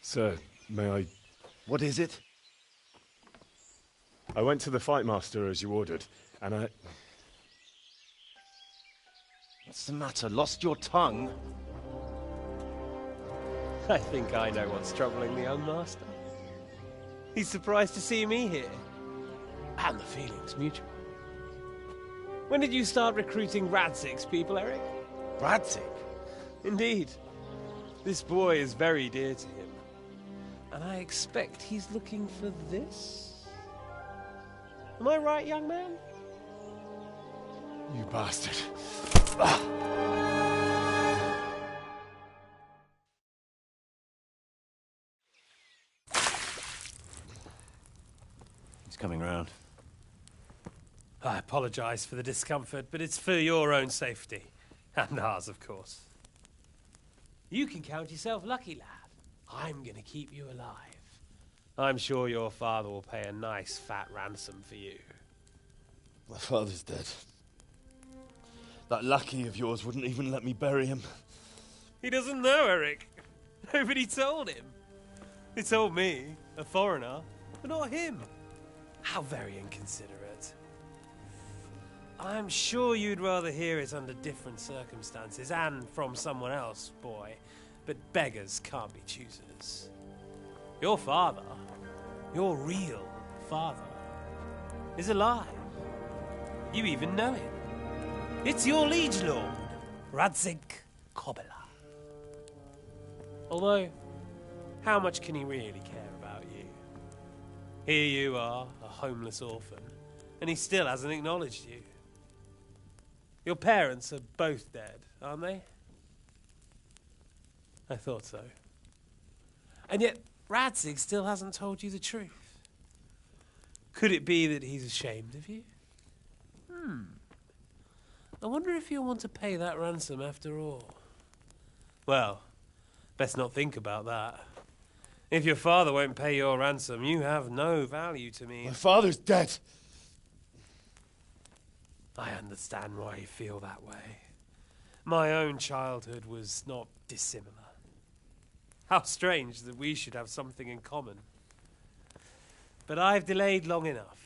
Sir, may I... What is it? I went to the fight master as you ordered, and I... What's the matter? Lost your tongue? I think I know what's troubling the young master. He's surprised to see me here. And the feeling's mutual. When did you start recruiting Radzig's people, Eric? Radzig? Indeed. This boy is very dear to him. And I expect he's looking for this? Am I right, young man? You bastard. He's coming round. I apologize for the discomfort, but it's for your own safety. And ours, of course. You can count yourself lucky, lad. I'm gonna keep you alive. I'm sure your father will pay a nice fat ransom for you. My father's dead. That lackey of yours wouldn't even let me bury him. He doesn't know, Eric. Nobody told him. They told me, a foreigner, but not him. How very inconsiderate. I'm sure you'd rather hear it under different circumstances and from someone else, boy. But beggars can't be choosers. Your father, your real father, is alive. You even know him. It's your liege lord, Radzig Kobyla. Although, how much can he really care about you? Here you are, a homeless orphan, and he still hasn't acknowledged you. Your parents are both dead, aren't they? I thought so. And yet, Radzig still hasn't told you the truth. Could it be that he's ashamed of you? I wonder if you'll want to pay that ransom after all. Well, best not think about that. If your father won't pay your ransom, you have no value to me. My father's dead. I understand why you feel that way. My own childhood was not dissimilar. How strange that we should have something in common. But I've delayed long enough.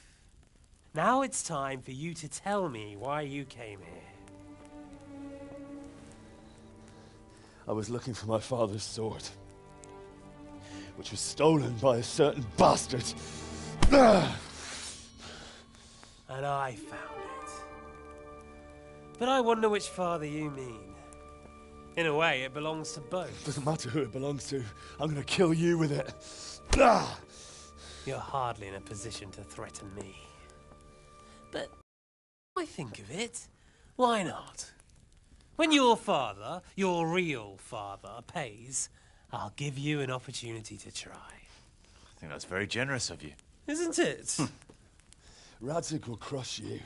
Now it's time for you to tell me why you came here. I was looking for my father's sword, which was stolen by a certain bastard. And I found it. But I wonder which father you mean. In a way, it belongs to both. Doesn't matter who it belongs to. I'm gonna kill you with it. You're hardly in a position to threaten me. But I think of it, why not? When your father, your real father, pays, I'll give you an opportunity to try. I think that's very generous of you. Isn't it? Radzig will crush you,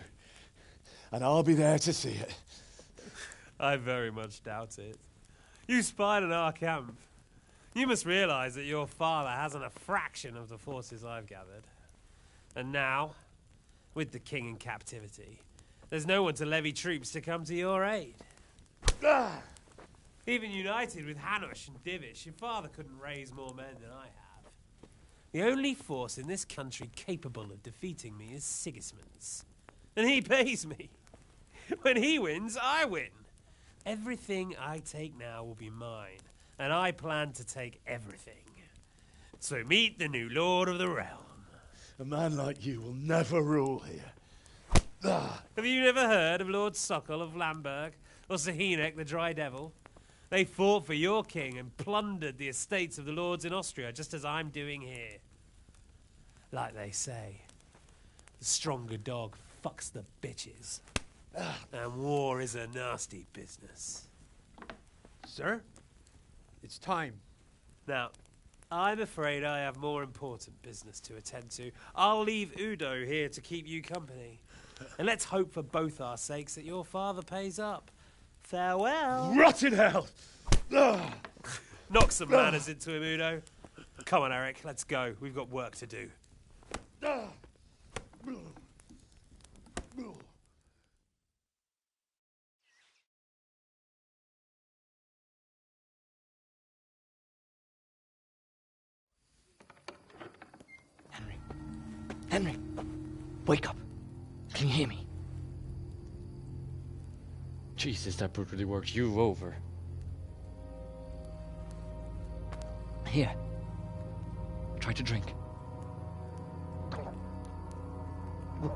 and I'll be there to see it. I very much doubt it. You spied on our camp. You must realize that your father hasn't a fraction of the forces I've gathered. And now, with the king in captivity, there's no one to levy troops to come to your aid. Even united with Hanush and Divish, your father couldn't raise more men than I have. The only force in this country capable of defeating me is Sigismund's. And he pays me. When he wins, I win. Everything I take now will be mine, and I plan to take everything. So meet the new lord of the realm. A man like you will never rule here. Have you never heard of Lord Sokol of Lamberg, or Sahinek the Dry Devil? They fought for your king and plundered the estates of the lords in Austria, just as I'm doing here. Like they say, the stronger dog fucks the bitches. And war is a nasty business. Sir, it's time. Now, I'm afraid I have more important business to attend to. I'll leave Udo here to keep you company. And let's hope for both our sakes that your father pays up. Farewell. Rot in hell! Knock some manners into him, Udo. Come on, Eric, let's go. We've got work to do. Henry, wake up. Can you hear me? Jesus, that brutally worked you over. Here. Try to drink. I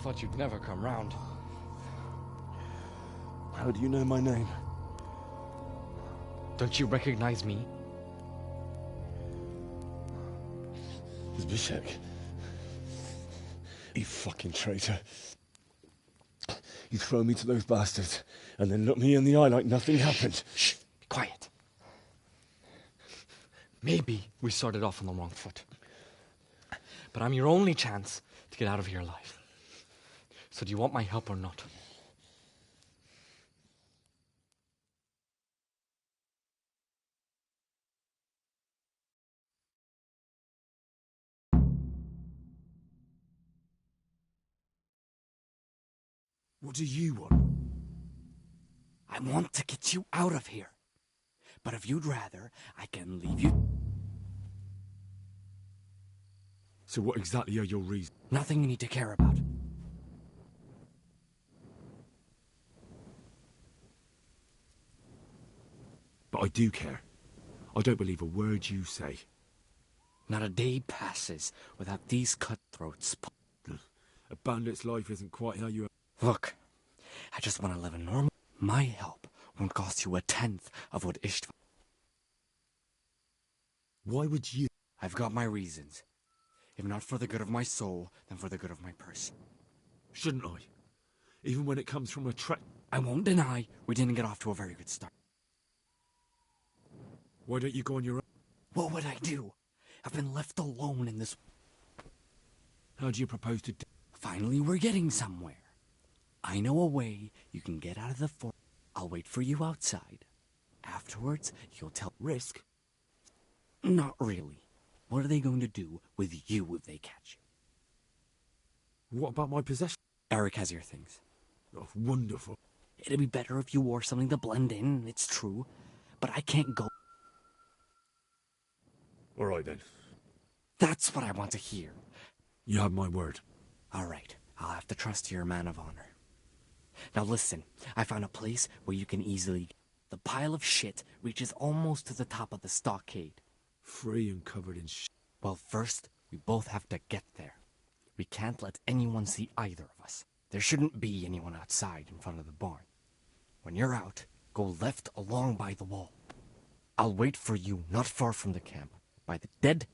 thought you'd never come round. How do you know my name? Don't you recognize me? Zbyszek. You fucking traitor. You throw me to those bastards and then look me in the eye like nothing happened. Shh, be quiet. Maybe we started off on the wrong foot. But I'm your only chance to get out of here alive. So do you want my help or not? What do you want? I want to get you out of here. But if you'd rather, I can leave you. So what exactly are your reasons? Nothing you need to care about. But I do care. I don't believe a word you say. Not a day passes without these cutthroats. A bandit's life isn't quite how you... Look, I just want to live a normal... My help won't cost you a tenth of what Ishtvan... Why would you... I've got my reasons. If not for the good of my soul, then for the good of my purse. Shouldn't I? Even when it comes from a I won't deny we didn't get off to a very good start. Why don't you go on your own? What would I do? I've been left alone in this... How do you propose to... Finally, we're getting somewhere. I know a way you can get out of the fort. I'll wait for you outside. Afterwards, you'll tell... Risk? Not really. What are they going to do with you if they catch you? What about my possession? Eric has your things. Oh, wonderful. It'd be better if you wore something to blend in, it's true. But I can't go... All right, then. That's what I want to hear. You have my word. All right, I'll have to trust your man of honor. Now listen, I found a place where you can easily... The pile of shit reaches almost to the top of the stockade. Free and covered in shit. Well, first, we both have to get there. We can't let anyone see either of us. There shouldn't be anyone outside in front of the barn. When you're out, go left along by the wall. I'll wait for you not far from the camp, by the dead...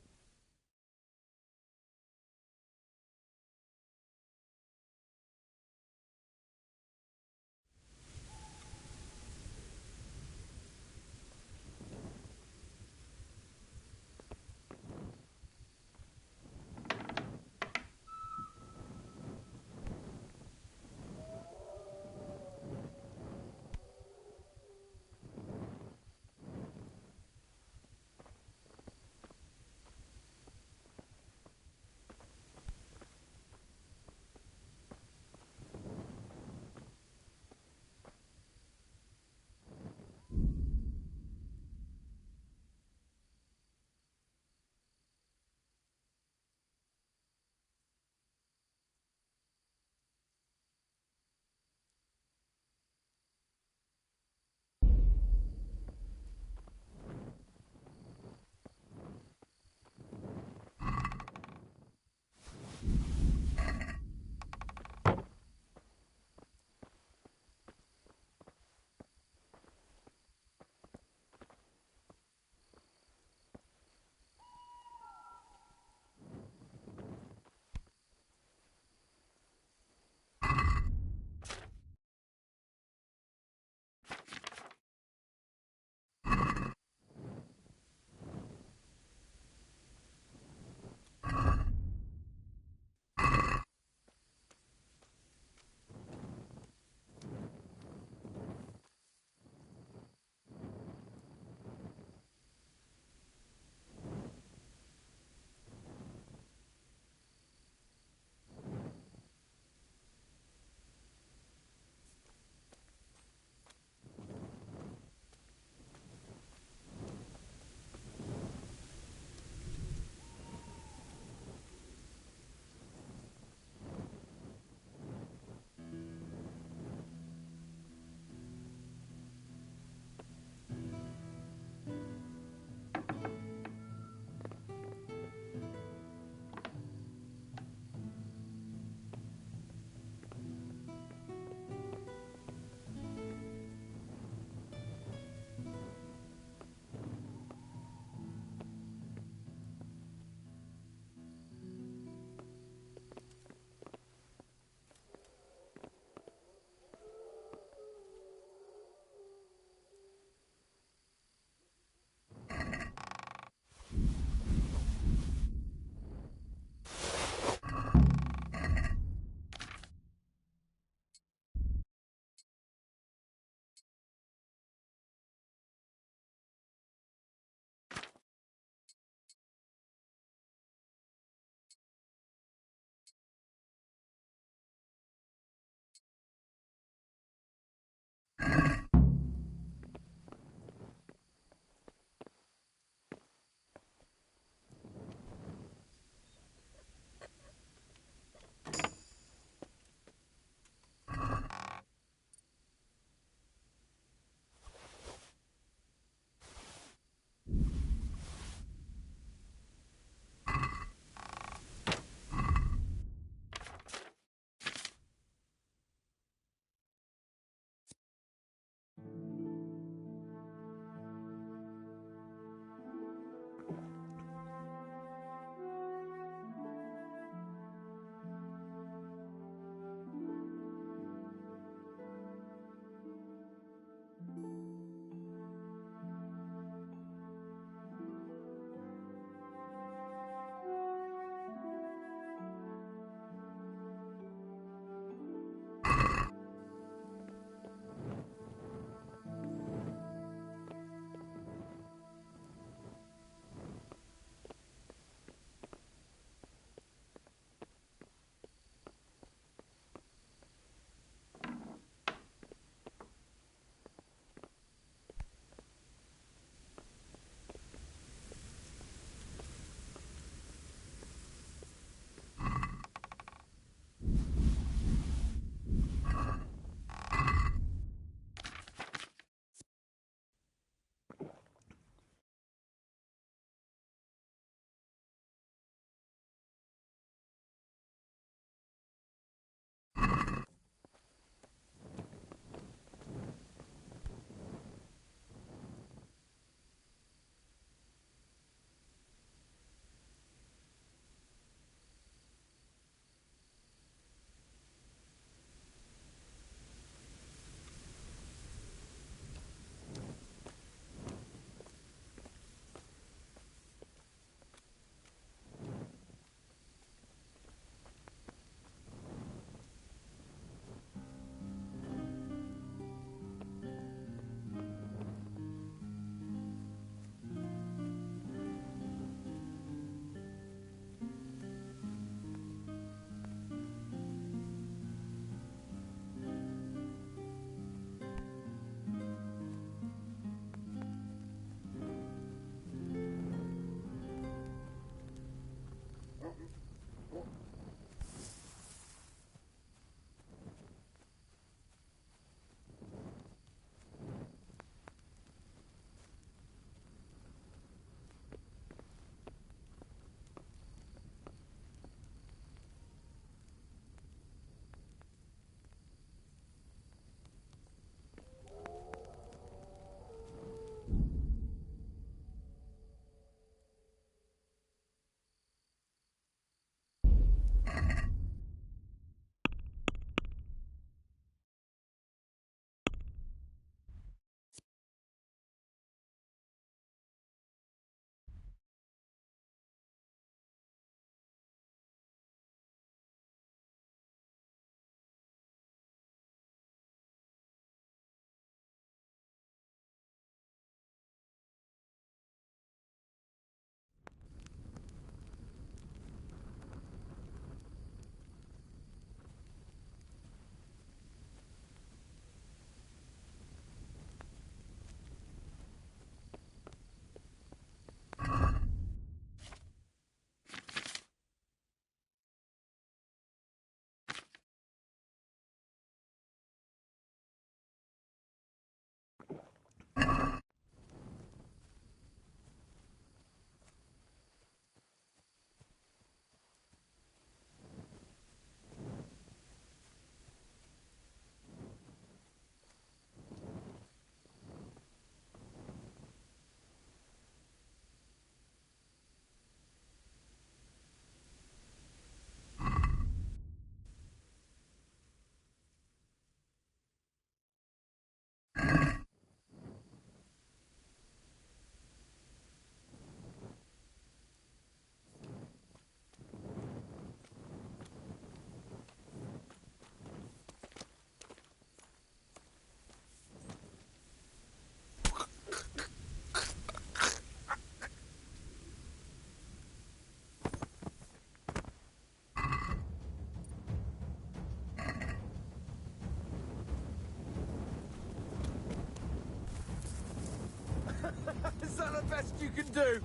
best you can do.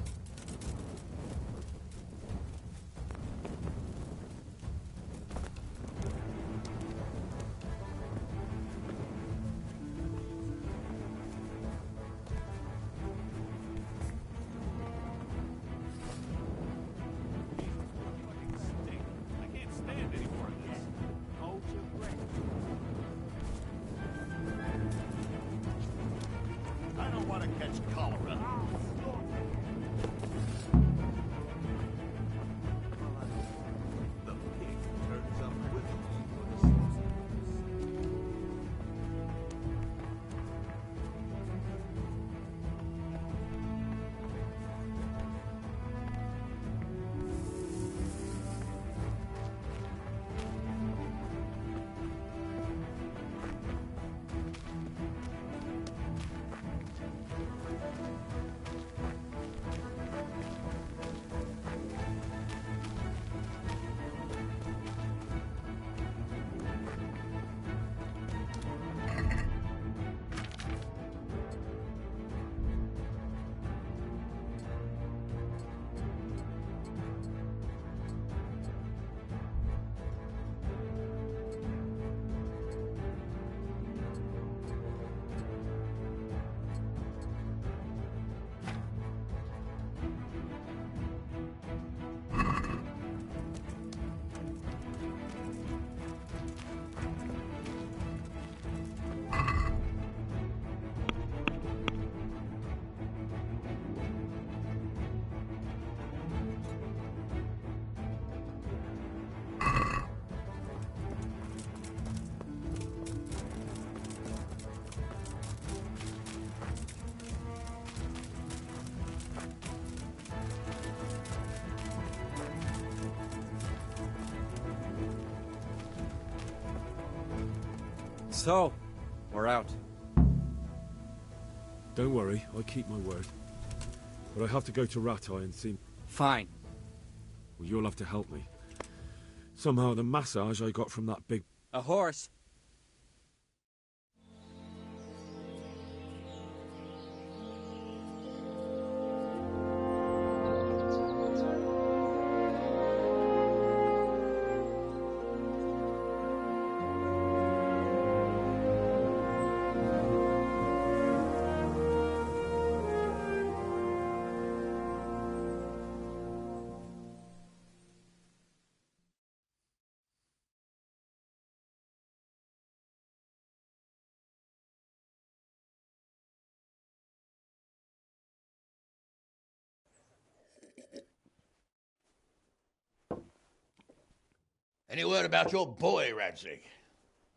I don't want to catch cholera. The pig turns up with So, we're out. Don't worry, I keep my word. But I have to go to Ratai and see... Fine. Well, you'll have to help me. Somehow the massage I got from that big... A horse. Any word about your boy, Radzig?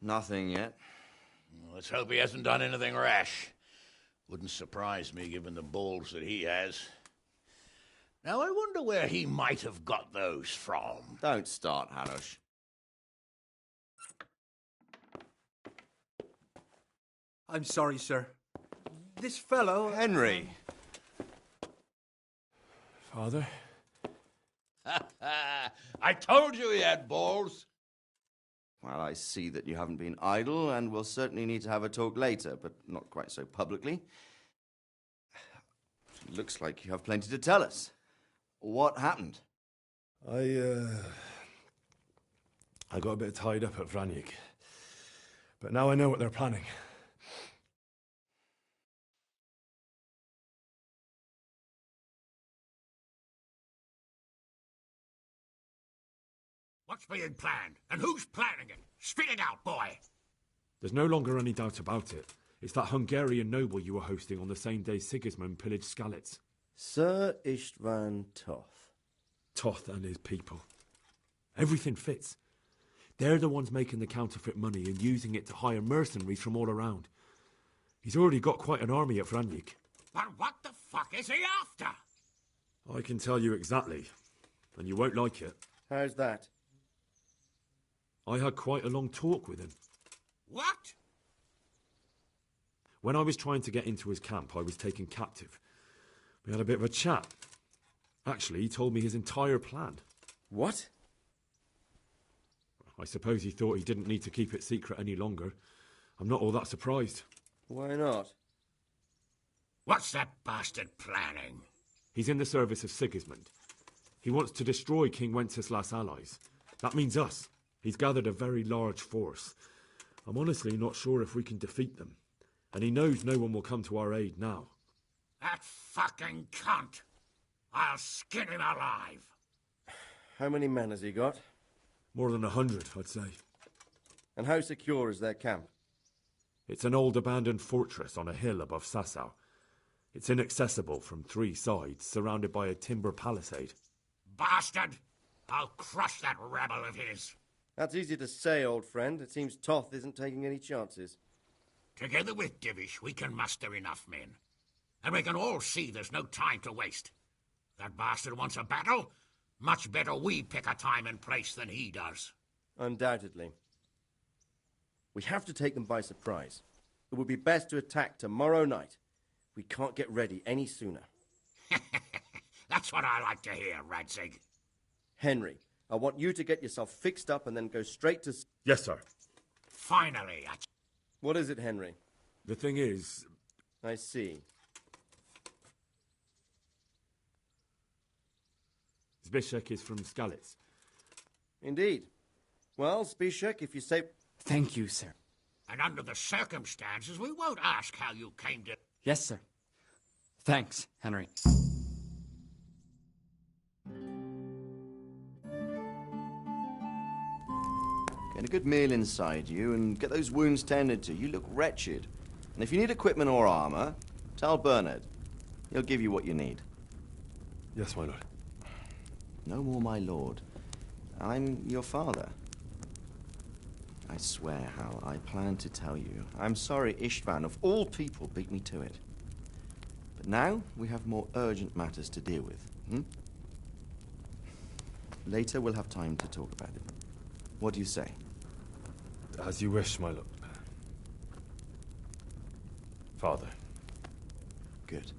Nothing yet. Let's hope he hasn't done anything rash. Wouldn't surprise me given the balls that he has. Now, I wonder where he might have got those from. Don't start, Hanush. I'm sorry, sir. This fellow... Henry! Father? I told you he had balls. Well, I see that you haven't been idle, and we'll certainly need to have a talk later, but not quite so publicly. Looks like you have plenty to tell us. What happened? I got a bit tied up at Vranyik. But now I know what they're planning. What's being planned? And who's planning it? Spit it out, boy! There's no longer any doubt about it. It's that Hungarian noble you were hosting on the same day Sigismund pillaged Skalitz. Sir Istvan Toth. Toth and his people. Everything fits. They're the ones making the counterfeit money and using it to hire mercenaries from all around. He's already got quite an army at Vranyik. But what the fuck is he after? I can tell you exactly, and you won't like it. How's that? I had quite a long talk with him. What? When I was trying to get into his camp, I was taken captive. We had a bit of a chat. Actually, he told me his entire plan. What? I suppose he thought he didn't need to keep it secret any longer. I'm not all that surprised. Why not? What's that bastard planning? He's in the service of Sigismund. He wants to destroy King Wenceslas' allies. That means us. He's gathered a very large force. I'm honestly not sure if we can defeat them. And he knows no one will come to our aid now. That fucking cunt! I'll skin him alive! How many men has he got? More than 100, I'd say. And how secure is their camp? It's an old abandoned fortress on a hill above Sasau. It's inaccessible from 3 sides, surrounded by a timber palisade. Bastard! I'll crush that rebel of his! That's easy to say, old friend. It seems Toth isn't taking any chances. Together with Divish, we can muster enough men. And we can all see there's no time to waste. That bastard wants a battle. Much better we pick a time and place than he does. Undoubtedly. We have to take them by surprise. It would be best to attack tomorrow night. We can't get ready any sooner. That's what I like to hear, Radzig. Henry, I want you to get yourself fixed up and then go straight to... Yes, sir. Finally, What is it, Henry? The thing is... I see. Zbyszek is from Skalitz. Indeed. Well, Zbyszek, if you say... Thank you, sir. And under the circumstances, we won't ask how you came to... Yes, sir. Thanks, Henry. Get a good meal inside you and get those wounds tended to. You look wretched. And if you need equipment or armor, tell Bernard. He'll give you what you need. Yes, my lord. No more, my lord. I'm your father. I swear, Hal, I plan to tell you. I'm sorry Istvan, of all people, beat me to it. But now we have more urgent matters to deal with. Later we'll have time to talk about it. What do you say? As you wish, my lord. Father. Good.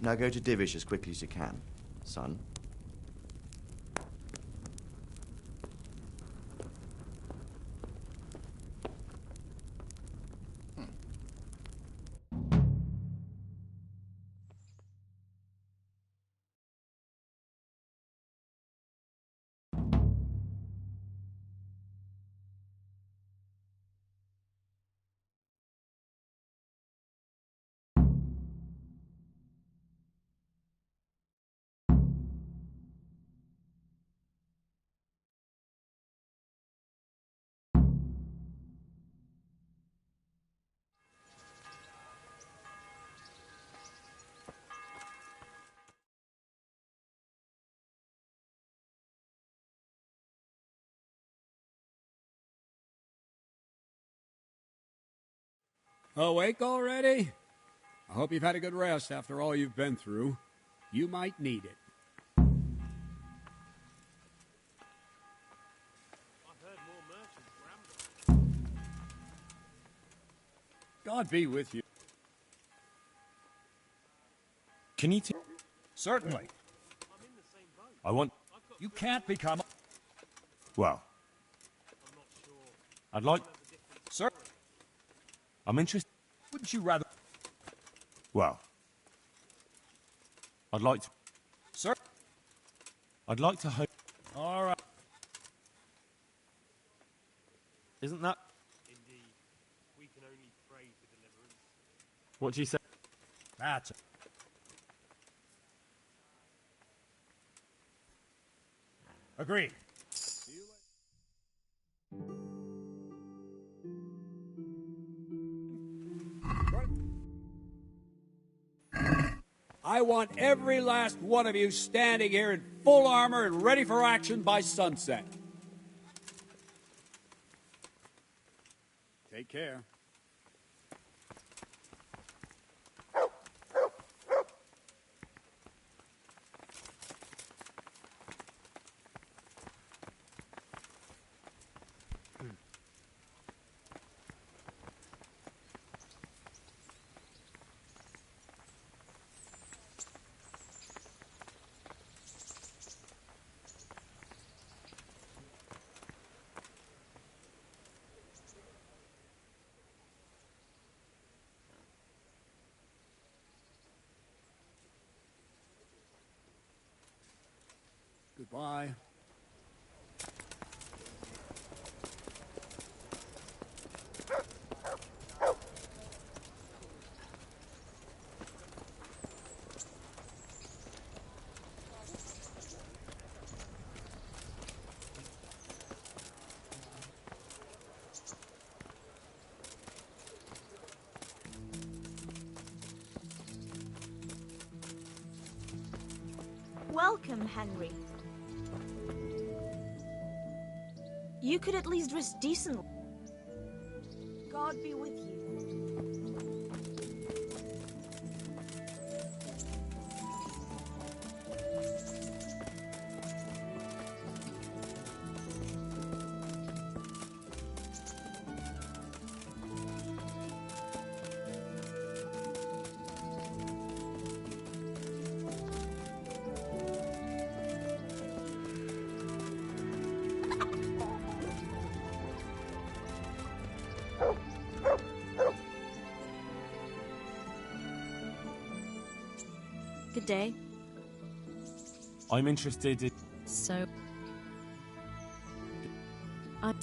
Now go to Divish as quickly as you can, son. Awake already? I hope you've had a good rest after all you've been through. You might need it. I've heard more merchants were ambushed. God be with you. Can you Certainly. I'm in the same boat. I want... You can't become... Well, I'm not sure. I'd like... Sir, I'm interested... wouldn't you rather... Well, I'd like to... Sir? I'd like to hope... All right. Isn't that... Indeed. We can only pray for deliverance. What do you say? That's it. Agreed. I want every last one of you standing here in full armor and ready for action by sunset. Take care. Goodbye. Welcome, Henry. You could at least dress decently. God be with you. Good day. I'm interested in... So... I...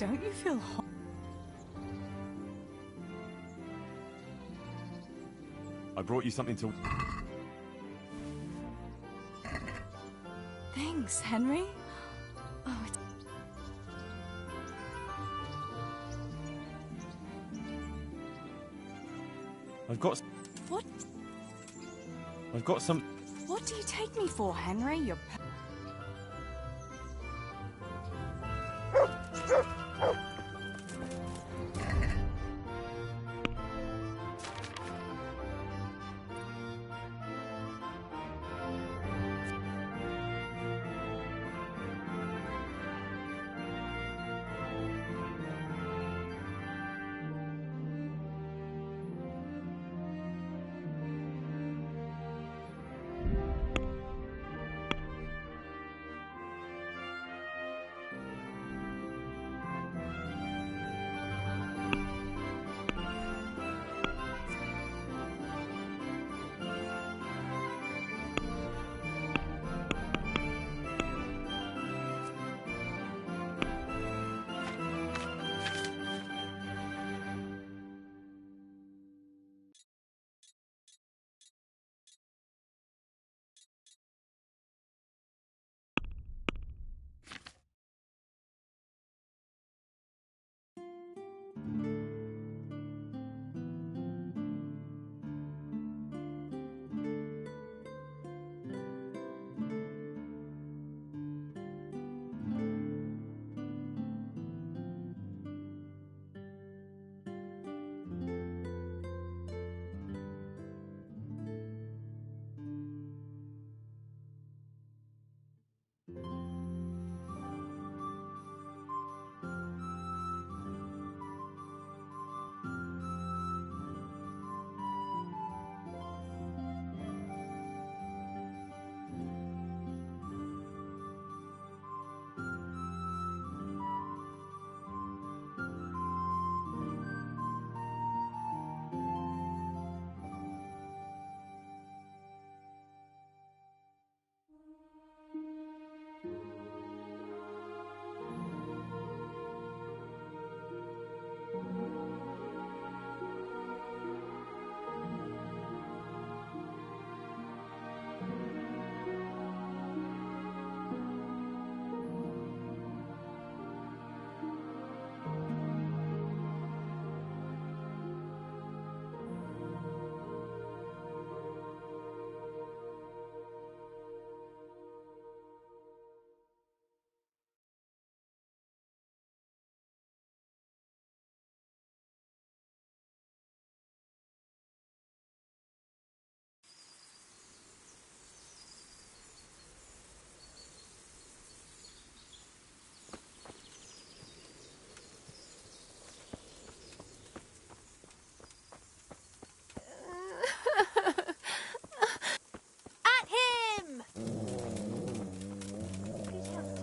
Don't you feel hot? I brought you something to... Thanks, Henry. Oh, it's... I've got... What? I've got some... What do you take me for, Henry? You're...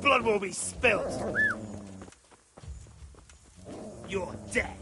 Blood will be spilt. You're dead.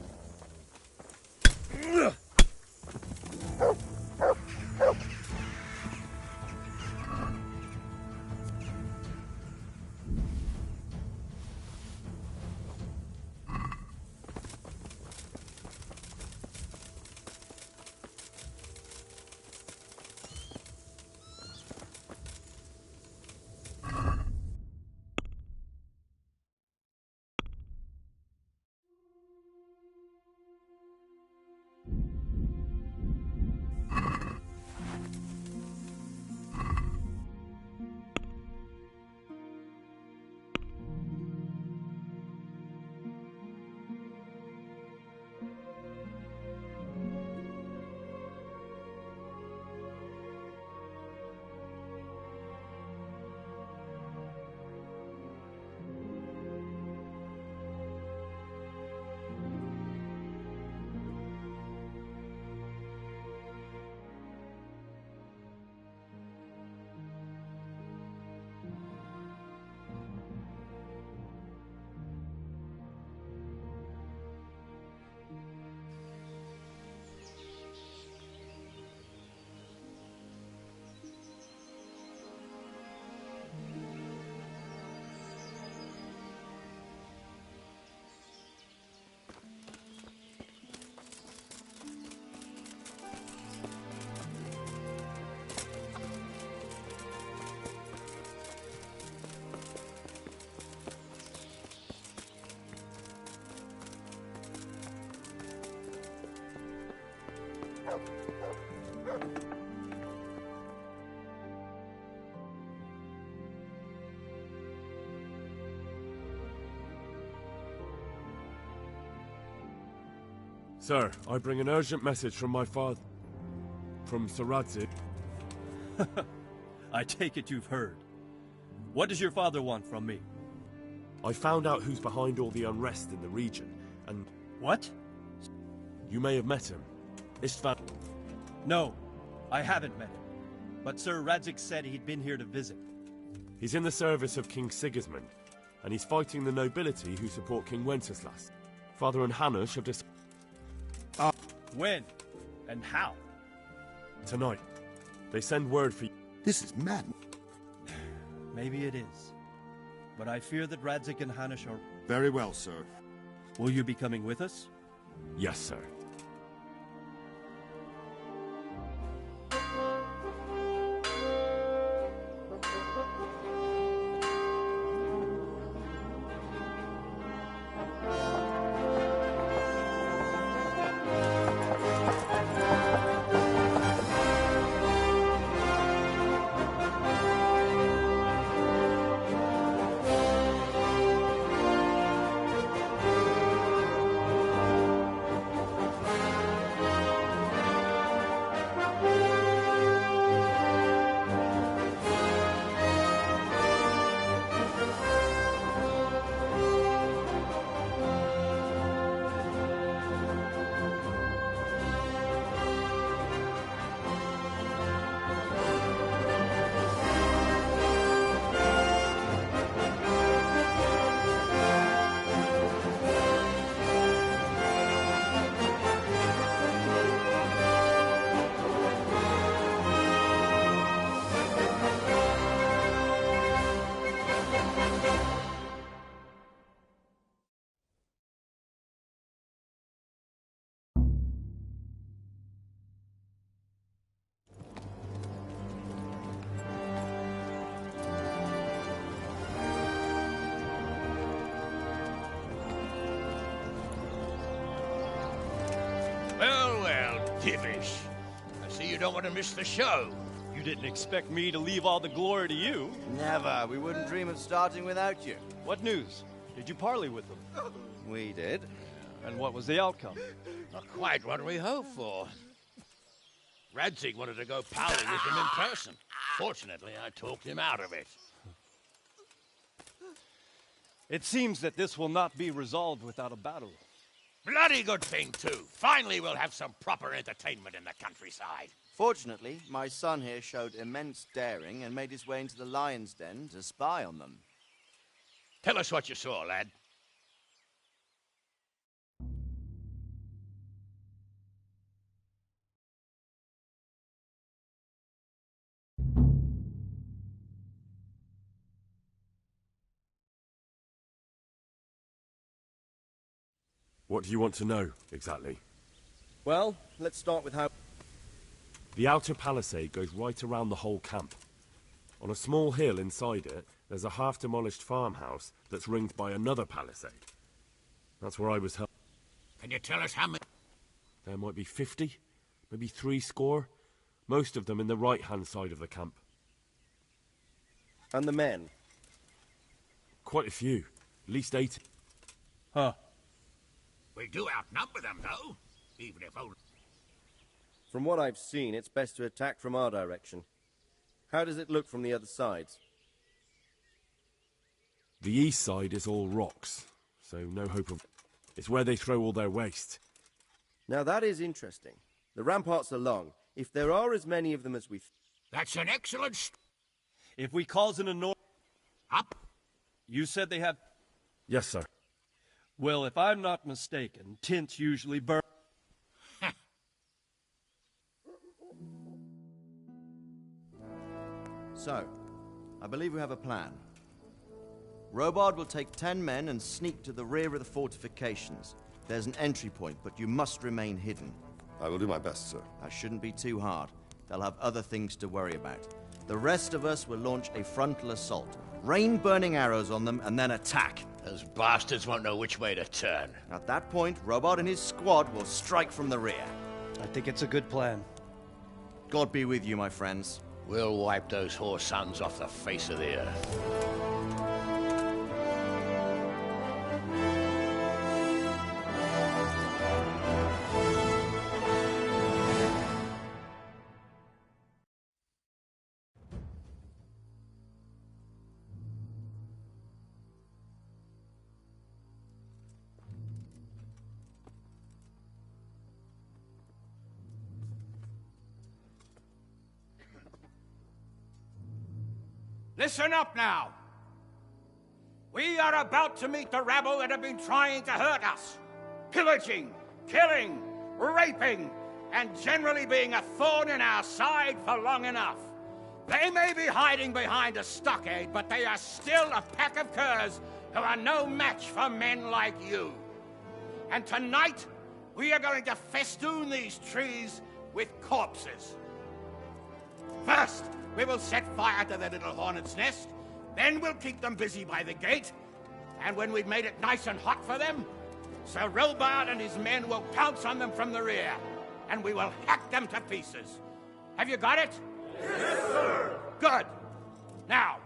Sir, I bring an urgent message from my father. From Sir Radzig. I take it you've heard. What does your father want from me? I found out who's behind all the unrest in the region, and... What? You may have met him. Istvan. No, I haven't met him. But Sir Radzig said he'd been here to visit. He's in the service of King Sigismund, and he's fighting the nobility who support King Wenceslas. Father and Hanush have decided... When? And how? Tonight. They send word for you. This is madness. Maybe it is. But I fear that Radzig and Hanush are... Very well, sir. Will you be coming with us? Yes, sir. Divish. I see you don't want to miss the show. You didn't expect me to leave all the glory to you. Never. We wouldn't dream of starting without you. What news? Did you parley with them? We did. And what was the outcome? Not quite what we hoped for. Radzig wanted to go pally with him in person. Fortunately, I talked him out of it. It seems that this will not be resolved without a battle. Bloody good thing, too. Finally, we'll have some proper entertainment in the countryside. Fortunately, my son here showed immense daring and made his way into the lion's den to spy on them. Tell us what you saw, lad. What do you want to know, exactly? Well, let's start with how... The outer palisade goes right around the whole camp. On a small hill inside it, there's a half-demolished farmhouse that's ringed by another palisade. That's where I was held. Can you tell us how many... There might be 50, maybe 70, most of them in the right-hand side of the camp. And the men? Quite a few, at least 80. Huh. We do outnumber them, though, even if only... From what I've seen, it's best to attack from our direction. How does it look from the other sides? The east side is all rocks, so no hope of... It's where they throw all their waste. Now that is interesting. The ramparts are long. If there are as many of them as we... That's an excellent... If we cause an enormous... Up? You said they have... Yes, sir. Well, if I'm not mistaken, tents usually burn... So, I believe we have a plan. Robard will take 10 men and sneak to the rear of the fortifications. There's an entry point, but you must remain hidden. I will do my best, sir. That shouldn't be too hard. They'll have other things to worry about. The rest of us will launch a frontal assault. Rain burning arrows on them, and then attack. Those bastards won't know which way to turn. At that point, Robard and his squad will strike from the rear. I think it's a good plan. God be with you, my friends. We'll wipe those whore sons off the face of the earth. Listen up now. We are about to meet the rabble that have been trying to hurt us. Pillaging, killing, raping, and generally being a thorn in our side for long enough. They may be hiding behind a stockade, but they are still a pack of curs who are no match for men like you. And tonight, we are going to festoon these trees with corpses. First, we will set fire to the little hornet's nest. Then we'll keep them busy by the gate. And when we've made it nice and hot for them, Sir Robard and his men will pounce on them from the rear. And we will hack them to pieces. Have you got it? Yes, sir! Good. Now,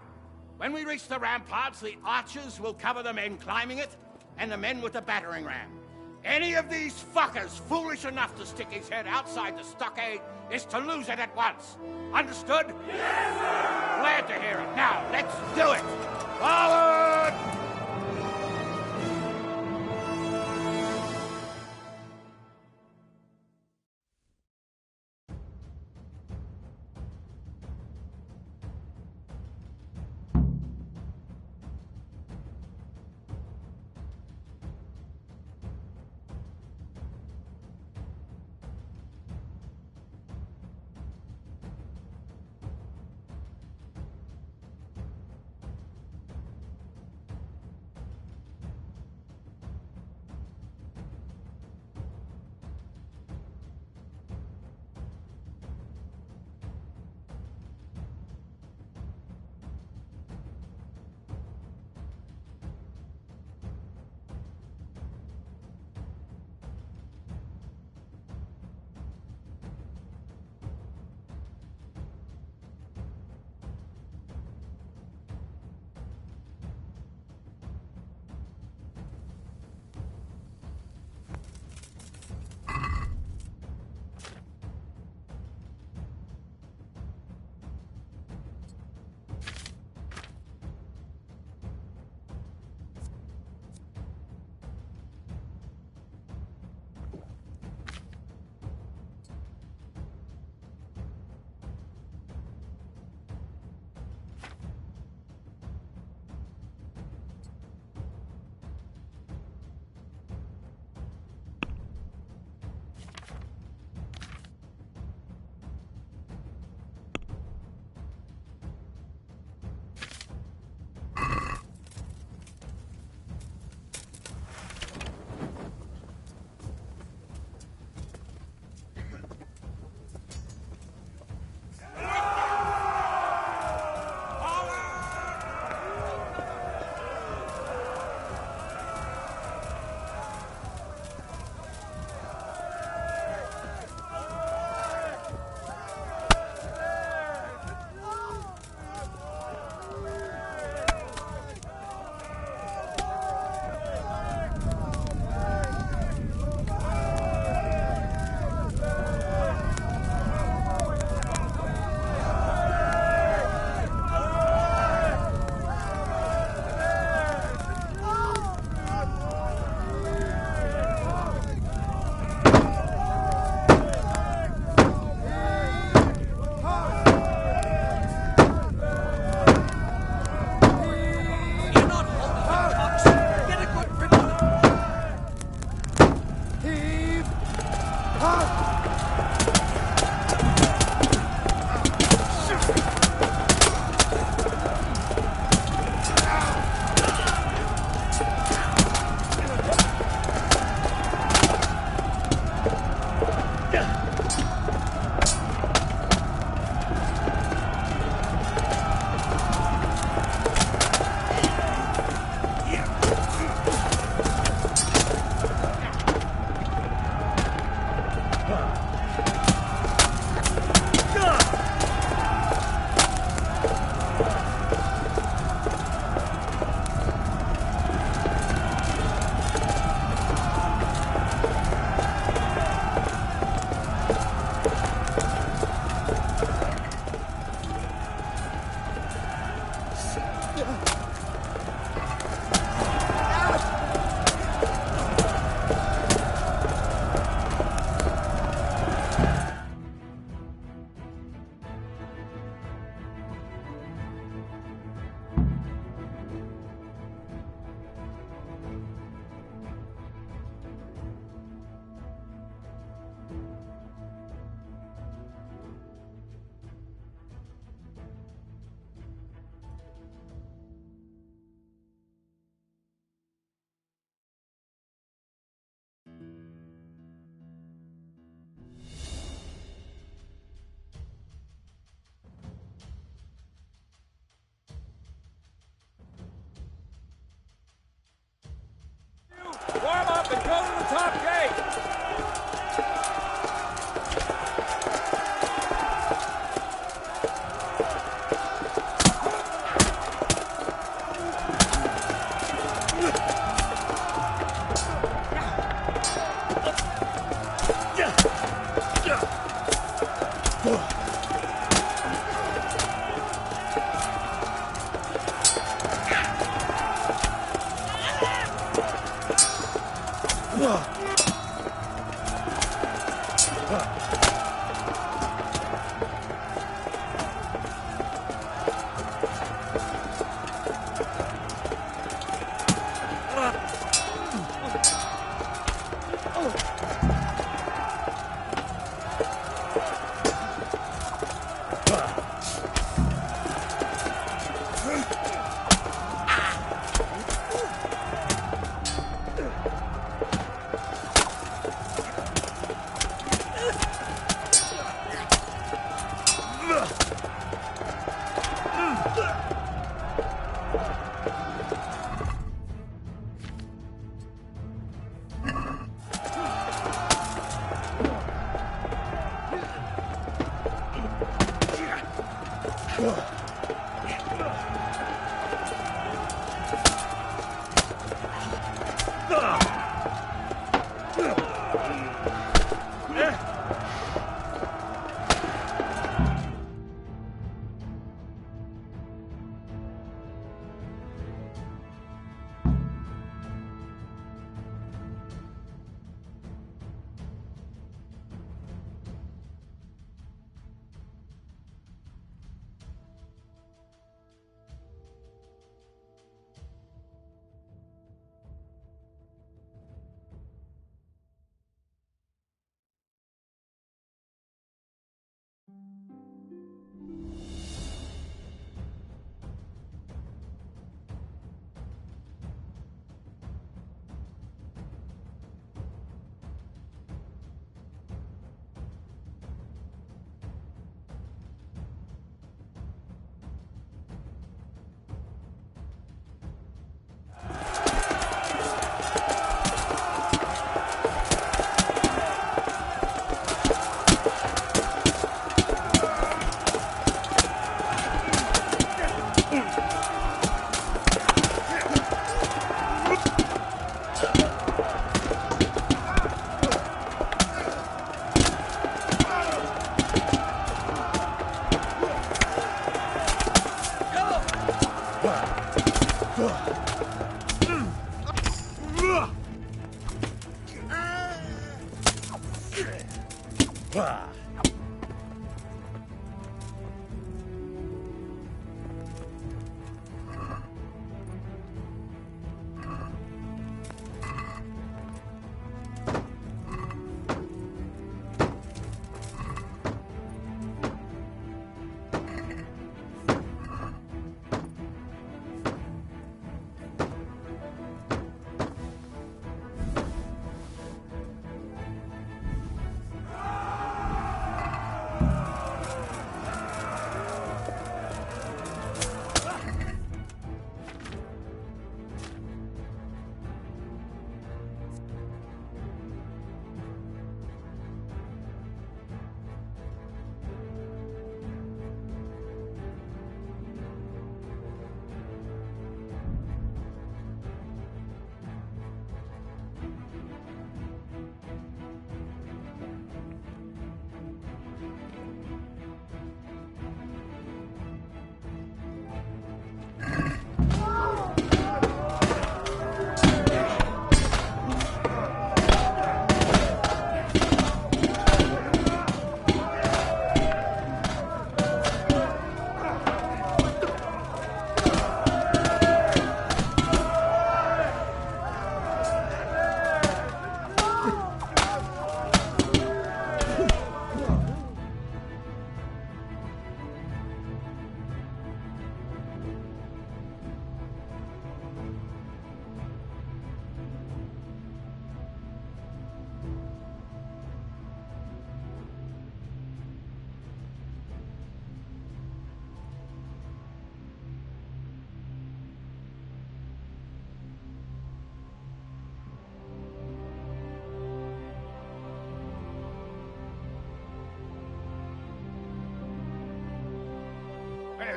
when we reach the ramparts, the archers will cover the men climbing it, and the men with the battering ram. Any of these fuckers foolish enough to stick his head outside the stockade is to lose it at once. Understood? Yes, sir! Glad to hear it. Now, let's do it! Forward!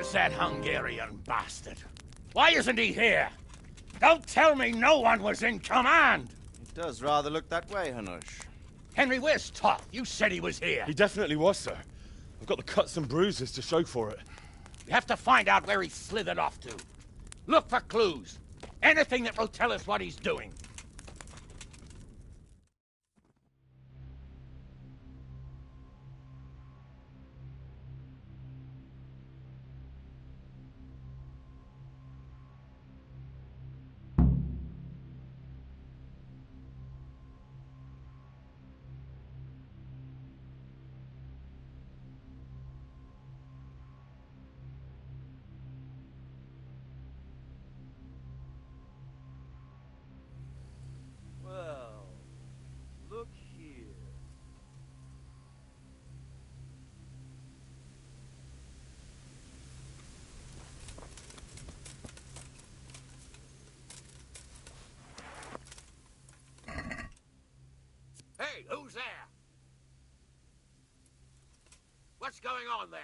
Where's that Hungarian bastard? Why isn't he here? Don't tell me no one was in command! It does rather look that way, Hanush. Henry, where's Toth? You said he was here. He definitely was, sir. I've got the cuts and bruises to show for it. We have to find out where he slithered off to. Look for clues. Anything that will tell us what he's doing. what's going on there.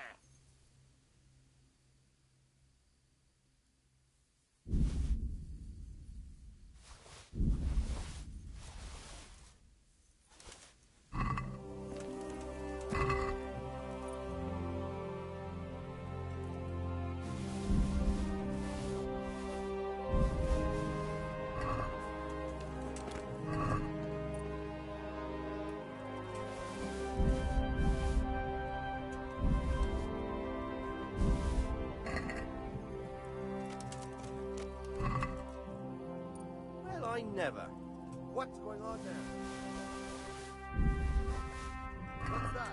Well, I never. What's going on there? What's that?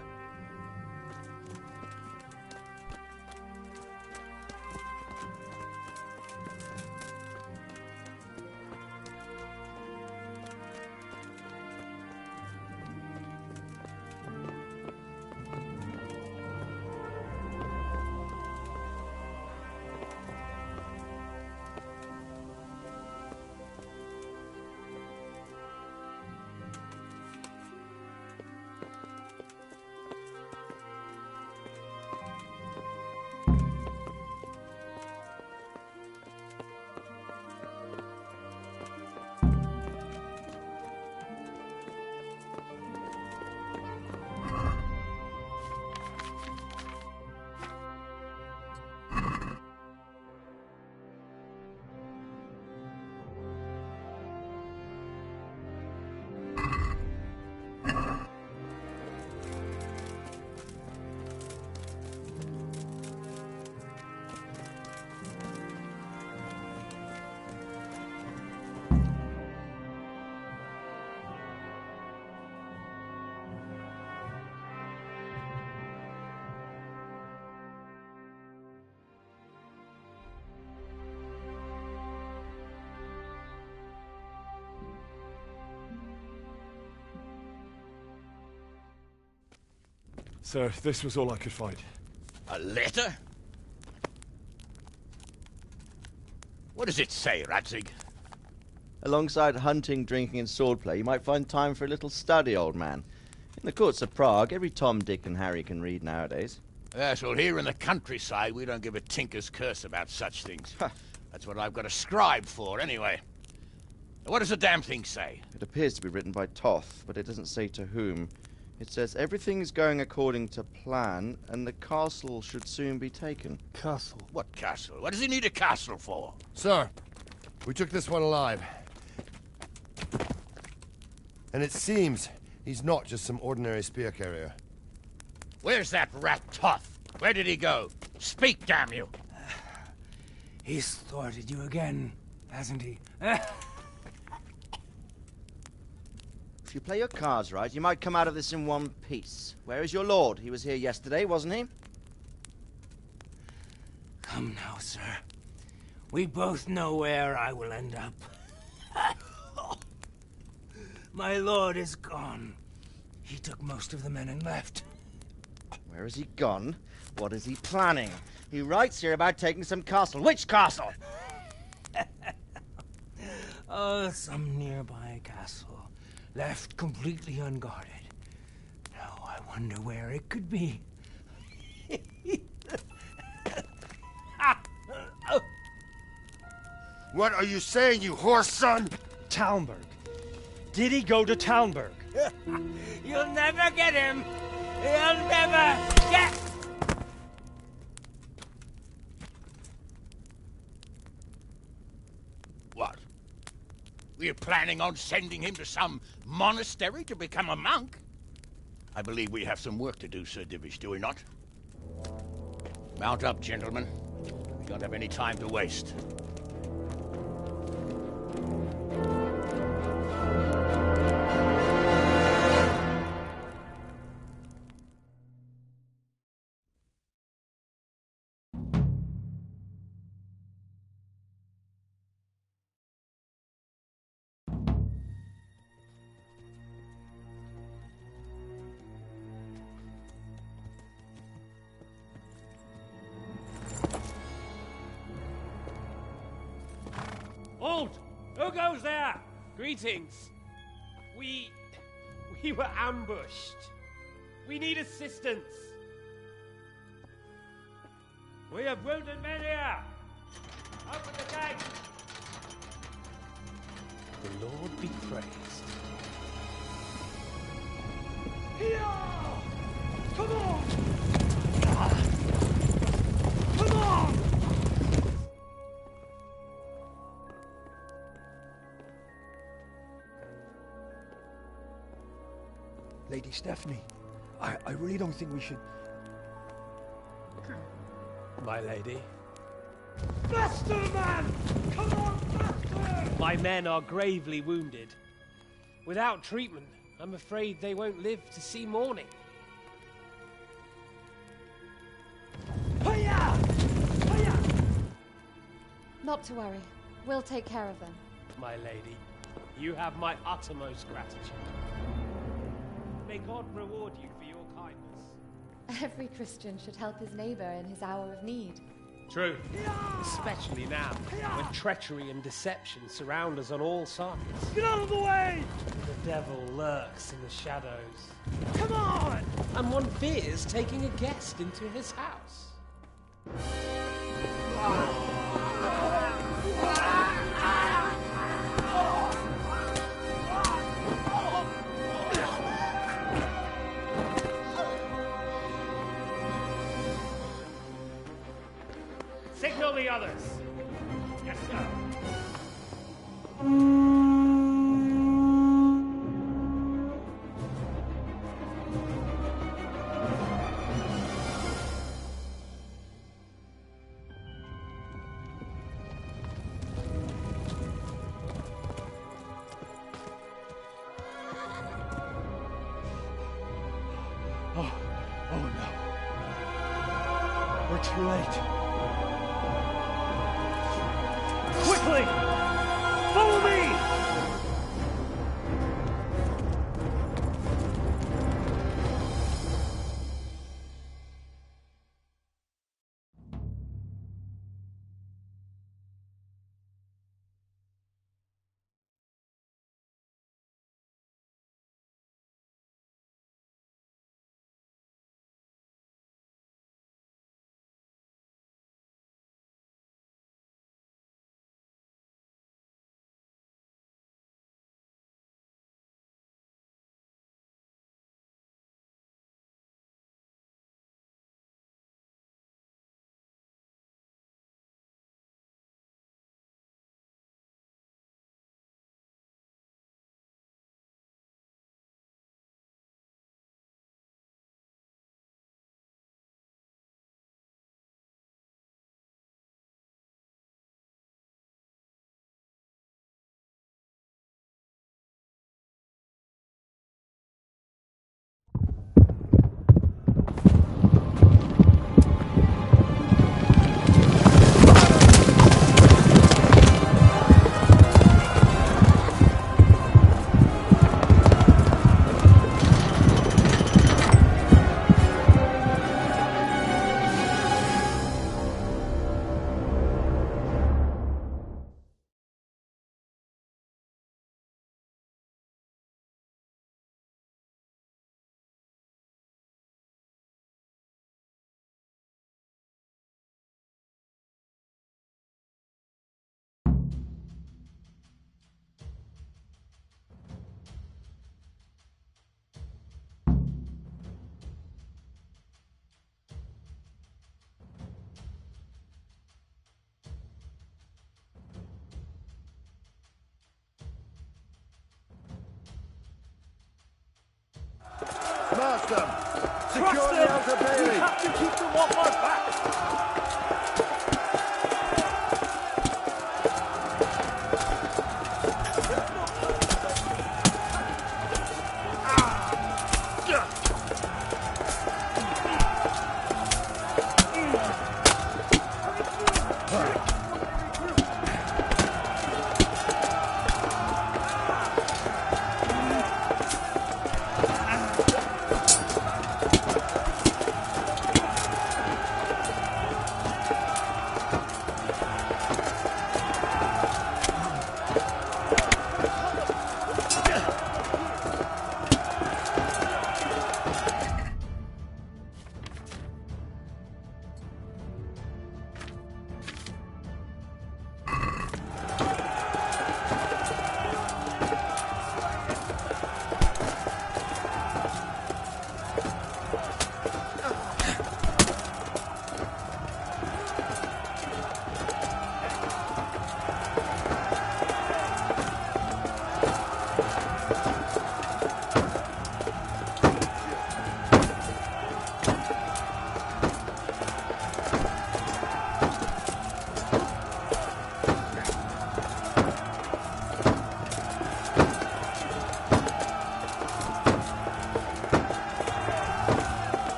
Sir, this was all I could find. A letter? What does it say, Radzig? Alongside hunting, drinking, and swordplay, you might find time for a little study, old man. In the courts of Prague, every Tom, Dick, and Harry can read nowadays. Yes, well, here in the countryside, we don't give a tinker's curse about such things. That's what I've got a scribe for, anyway. What does the damn thing say? It appears to be written by Toth, but it doesn't say to whom. It says everything is going according to plan, and the castle should soon be taken. Castle? What castle? What does he need a castle for? Sir, we took this one alive. And it seems he's not just some ordinary spear carrier. Where's that rat Toth? Where did he go? Speak, damn you! He's thwarted you again, hasn't he? If you play your cards right, you might come out of this in one piece. Where is your lord? He was here yesterday, wasn't he? Come now, sir. We both know where I will end up. My lord is gone. He took most of the men and left. Where has he gone? What is he planning? He writes here about taking some castle. Which castle? Oh, some nearby castle. Left completely unguarded. Now I wonder where it could be. What are you saying, you horse son? Talmberg. Did he go to Talmberg? You'll never get him! You'll never get... What? We're planning on sending him to some monastery to become a monk? I believe we have some work to do, Sir Divish, do we not? Mount up, gentlemen. We don't have any time to waste. Halt! Who goes there? Greetings. We were ambushed. We need assistance. We have wounded men here! Open the gate! The Lord be praised. Here! Come on! Come on! Lady Stephanie, I really don't think we should... My lady. Faster, man! Come on, faster! My men are gravely wounded. Without treatment, I'm afraid they won't live to see morning. Hiya! Hiya! Not to worry. We'll take care of them. My lady, you have my uttermost gratitude. May God reward you for your kindness. Every Christian should help his neighbor in his hour of need. True. Especially now, when treachery and deception surround us on all sides. Get out of the way! The devil lurks in the shadows. Come on! And one fears taking a guest into his house. Signal the others. Yes, sir. Oh no. We're too late. Quickly! Follow me! Smash them! Secure Crush the them! outer We bailey! have to keep them off our backs!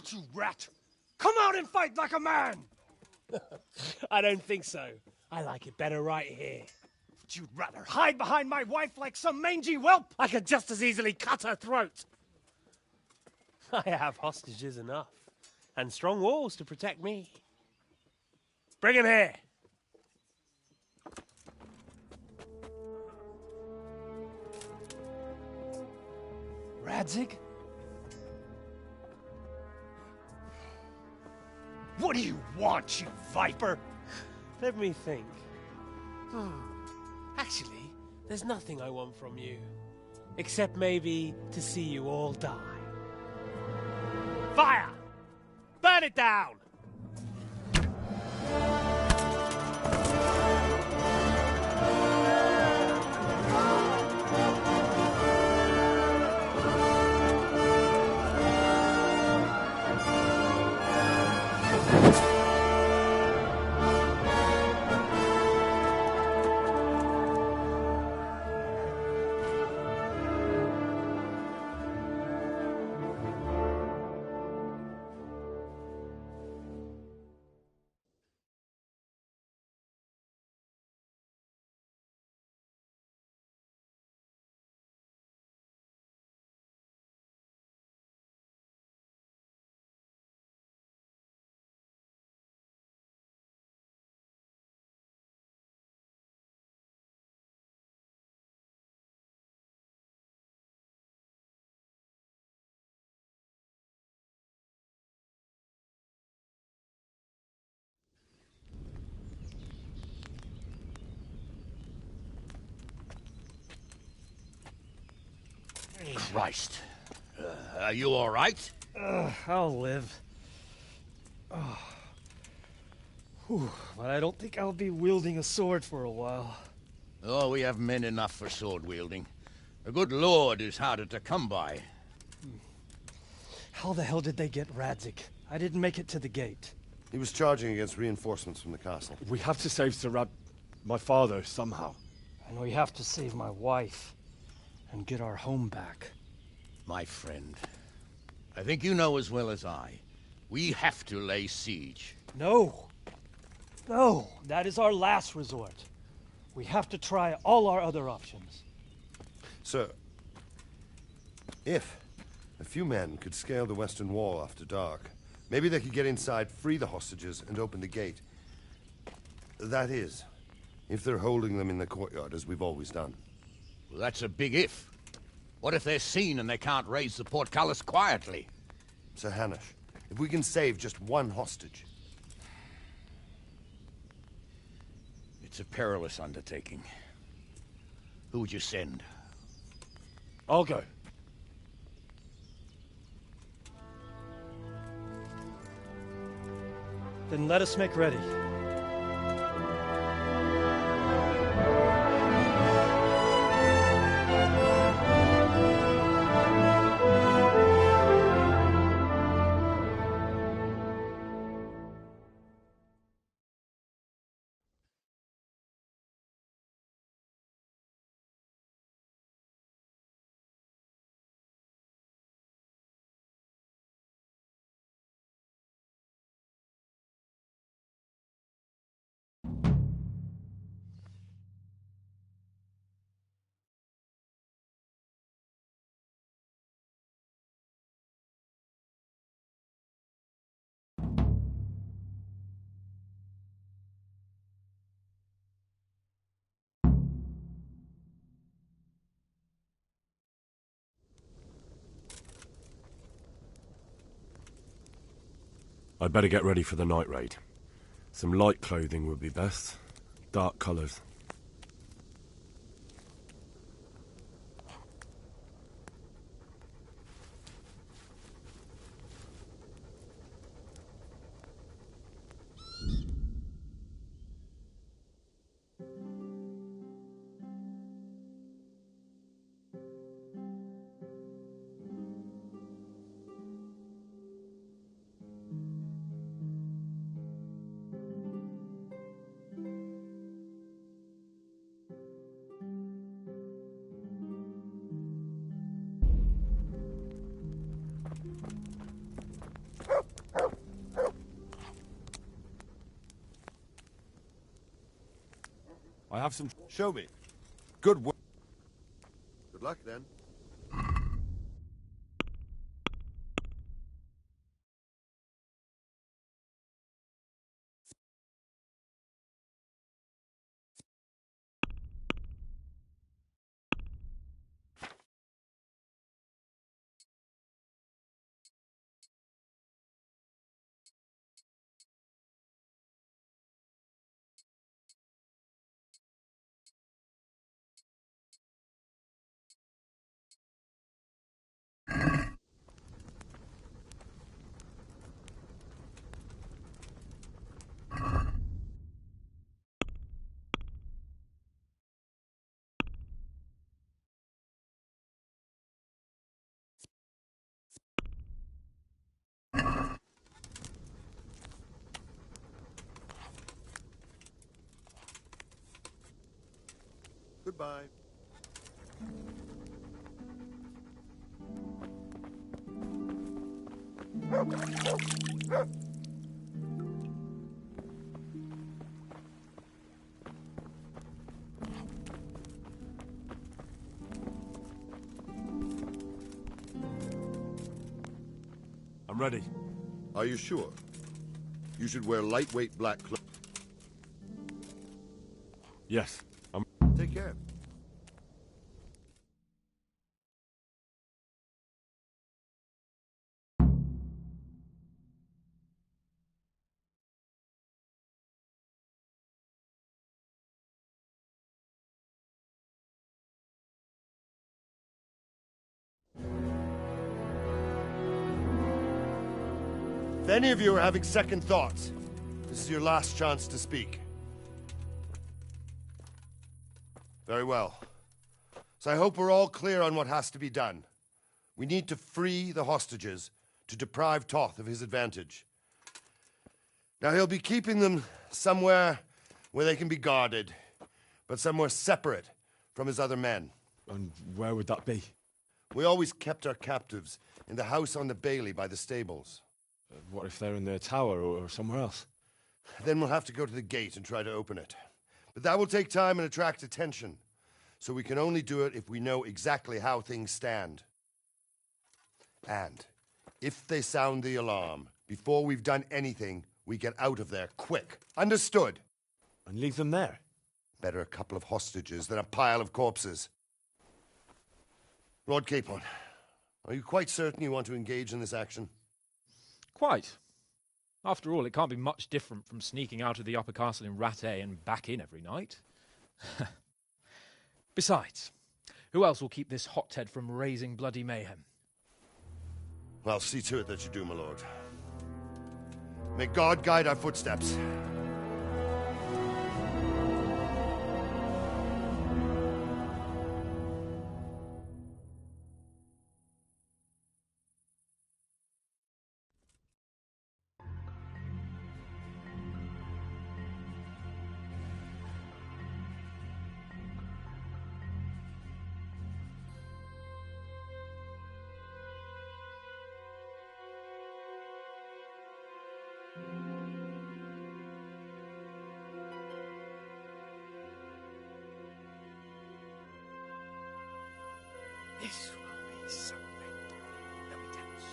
not, you rat! Come out and fight like a man! I don't think so. I like it better right here. Would you rather hide behind my wife like some mangy whelp? I could just as easily cut her throat. I have hostages enough, and strong walls to protect me. Bring him here. Radzig? What do you want, you viper? Let me think. Actually, there's nothing I want from you. Except maybe to see you all die. Fire! Burn it down! Christ. Are you all right? I'll live. Oh. Whew. But I don't think I'll be wielding a sword for a while. Oh, we have men enough for sword wielding. A good lord is harder to come by. How the hell did they get Radzig? I didn't make it to the gate. He was charging against reinforcements from the castle. We have to save my father, somehow. And we have to save my wife. And get our home back. My friend, I think you know as well as I. We have to lay siege. No. No, that is our last resort. We have to try all our other options. Sir, if a few men could scale the western wall after dark, maybe they could get inside, free the hostages, and open the gate. That is, if they're holding them in the courtyard, as we've always done. Well, that's a big if. What if they're seen and they can't raise the portcullis quietly? Sir Hanush, if we can save just one hostage... It's a perilous undertaking. Who would you send? I'll go. Then let us make ready. I'd better get ready for the night raid. Some light clothing would be best. Dark colours. I have some... Show me. Good work. Good luck, then. Goodbye. I'm ready. Are you sure? You should wear lightweight black clothes. Yes. Take care. If any of you are having second thoughts, this is your last chance to speak. Very well. So I hope we're all clear on what has to be done. We need to free the hostages to deprive Toth of his advantage. Now he'll be keeping them somewhere where they can be guarded, but somewhere separate from his other men. And where would that be? We always kept our captives in the house on the Bailey by the stables. What if they're in their tower or somewhere else? Then we'll have to go to the gate and try to open it. But that will take time and attract attention. So we can only do it if we know exactly how things stand. And if they sound the alarm, before we've done anything, we get out of there quick. Understood? And leave them there? Better a couple of hostages than a pile of corpses. Lord Capon, are you quite certain you want to engage in this action? Quite. After all, it can't be much different from sneaking out of the upper castle in Rattay and back in every night. Besides, who else will keep this hothead from raising bloody mayhem? Well, see to it that you do, my lord. May God guide our footsteps. This will be surrender. Let me tell you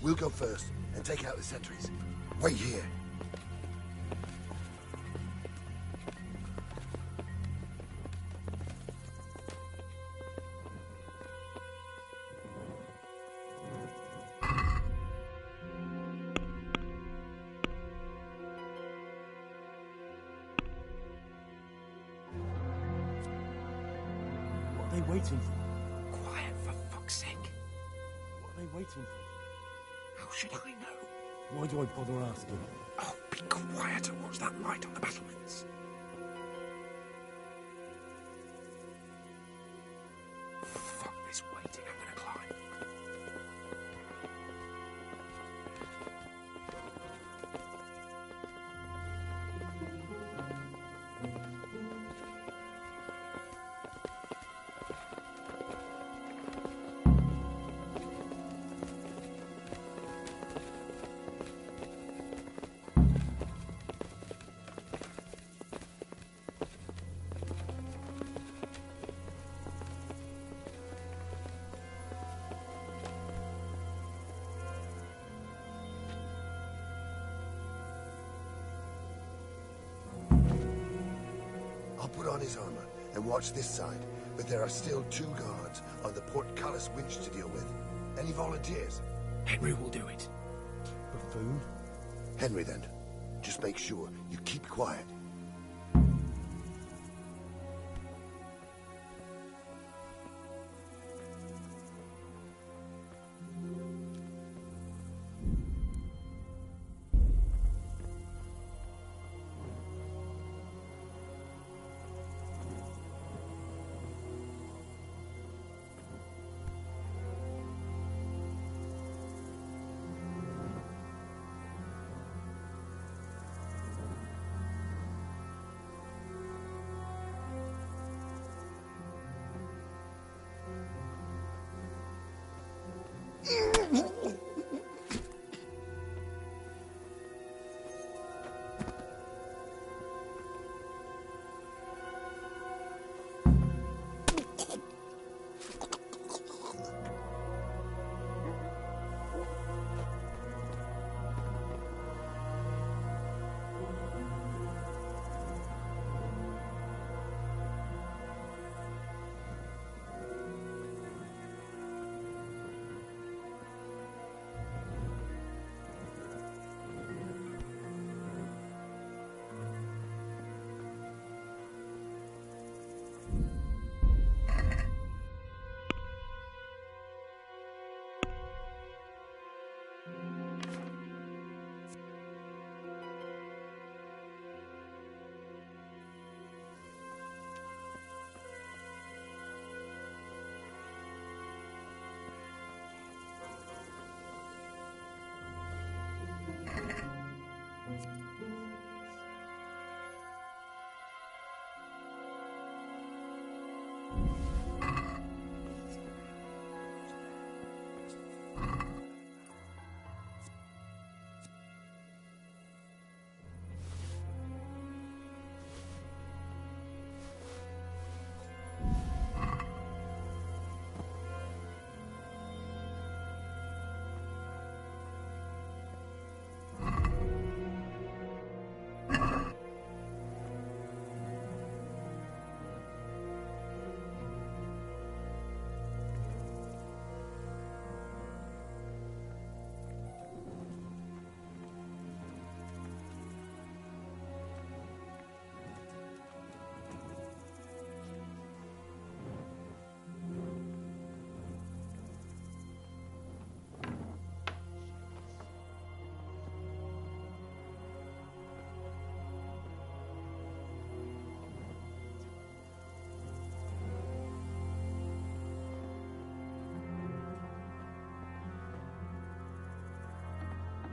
We'll go first and take out the sentries. Wait here. What are they waiting for? Quiet, for fuck's sake. What are they waiting for? How should I know? Why do I bother asking? Oh, be quiet and watch that light on the battlements. Fuck this waiting, I'm gonna climb. I'll put on his armor and watch this side, but there are still 2 guards on the portcullis winch to deal with. Any volunteers? Henry will do it. Buffoon? Henry, then. Just make sure you keep quiet.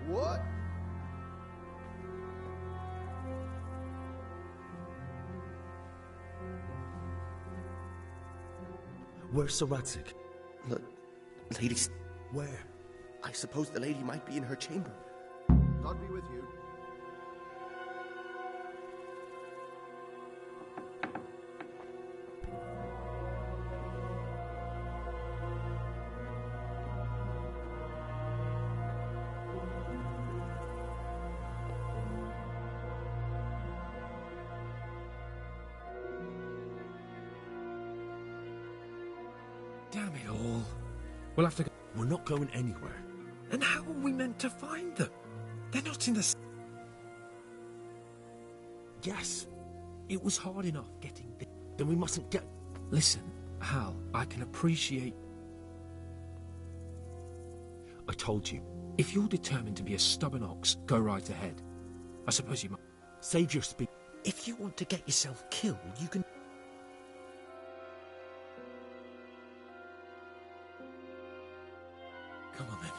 What? Where's Sir Radzik? Look, ladies. Where? I suppose the lady might be in her chamber. God be with you. Damn it all. We'll have to go. We're not going anywhere. And how are we meant to find them? They're not in the... Yes. It was hard enough getting... Then we mustn't get... Listen, Hal, I can appreciate... I told you, if you're determined to be a stubborn ox, go right ahead. I suppose you might... Save your speech. If you want to get yourself killed, you can... Come on then,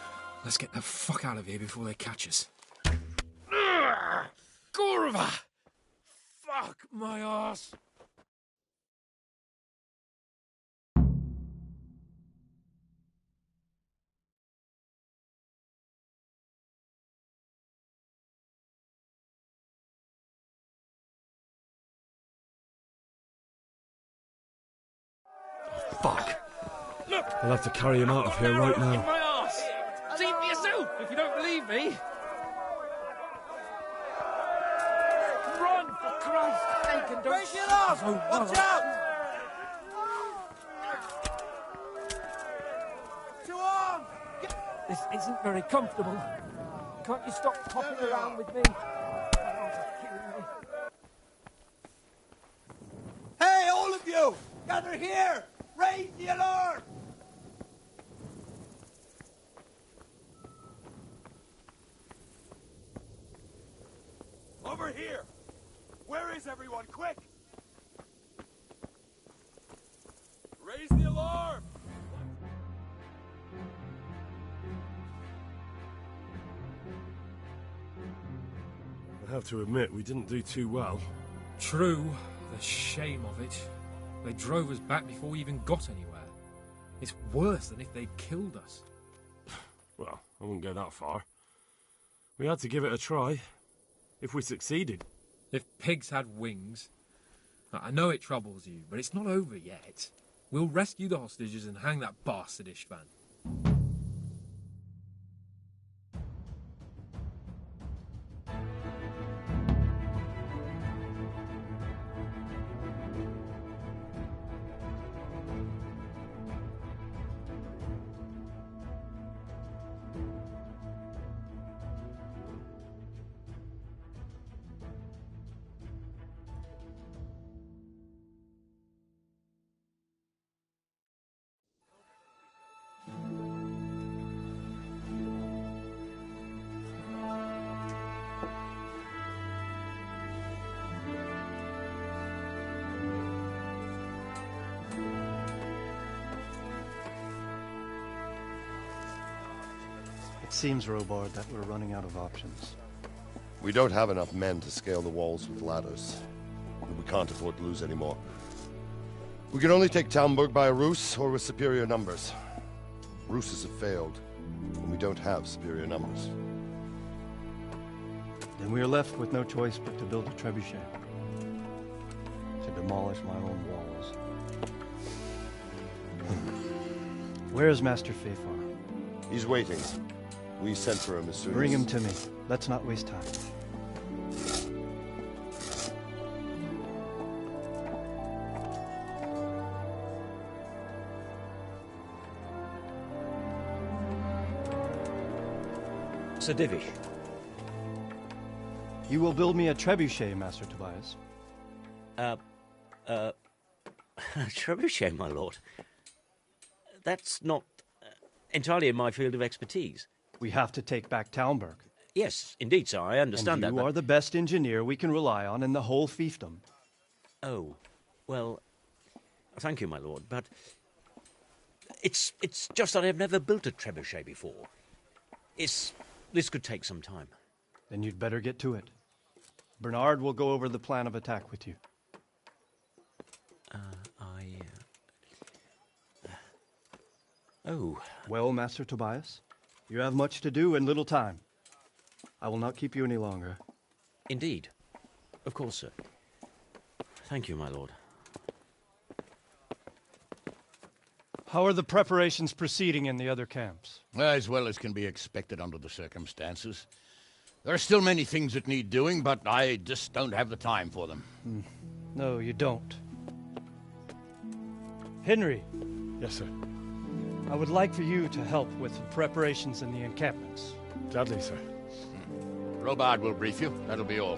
let's get the fuck out of here before they catch us. Gorva! Fuck my ass! Fuck. I'll have to carry him out of here right now. My ass! See for yourself if you don't believe me. Run, for Christ's sake, and don't... Break it off! Watch out! To arm! This isn't very comfortable. Can't you stop hopping around with me? Hey, all of you! Gather here! Raise the alarm! Over here! Where is everyone? Quick! Raise the alarm! I have to admit, we didn't do too well. True. The shame of it. They drove us back before we even got anywhere. It's worse than if they'd killed us. Well, I wouldn't go that far. We had to give it a try. If we succeeded. If pigs had wings... I know it troubles you, but it's not over yet. We'll rescue the hostages and hang that bastard Istvan. It seems, Robard, that we're running out of options. We don't have enough men to scale the walls with ladders. We can't afford to lose any more. We can only take Talmberg by a ruse or with superior numbers. Ruses have failed, and we don't have superior numbers. Then we are left with no choice but to build a trebuchet. To demolish my own walls. Where is Master Fafar? He's waiting. We sent for him as soon as... Bring him to me. Let's not waste time. Sir Divish. You will build me a trebuchet, Master Tobias. Trebuchet, my lord. That's not entirely in my field of expertise. We have to take back Talmberg. Yes, indeed, sir. I understand that. You are the best engineer we can rely on in the whole fiefdom. Oh, well, thank you, my lord, but it's just that I've never built a trebuchet before. This could take some time. Then you'd better get to it. Bernard will go over the plan of attack with you. Oh. Well, Master Tobias, you have much to do and little time. I will not keep you any longer. Indeed. Of course, sir. Thank you, my lord. How are the preparations proceeding in the other camps? As well as can be expected under the circumstances. There are still many things that need doing, but I just don't have the time for them. No, you don't. Henry. Yes, sir. I would like for you to help with the preparations in the encampments. Gladly, sir. Robard will brief you. That'll be all.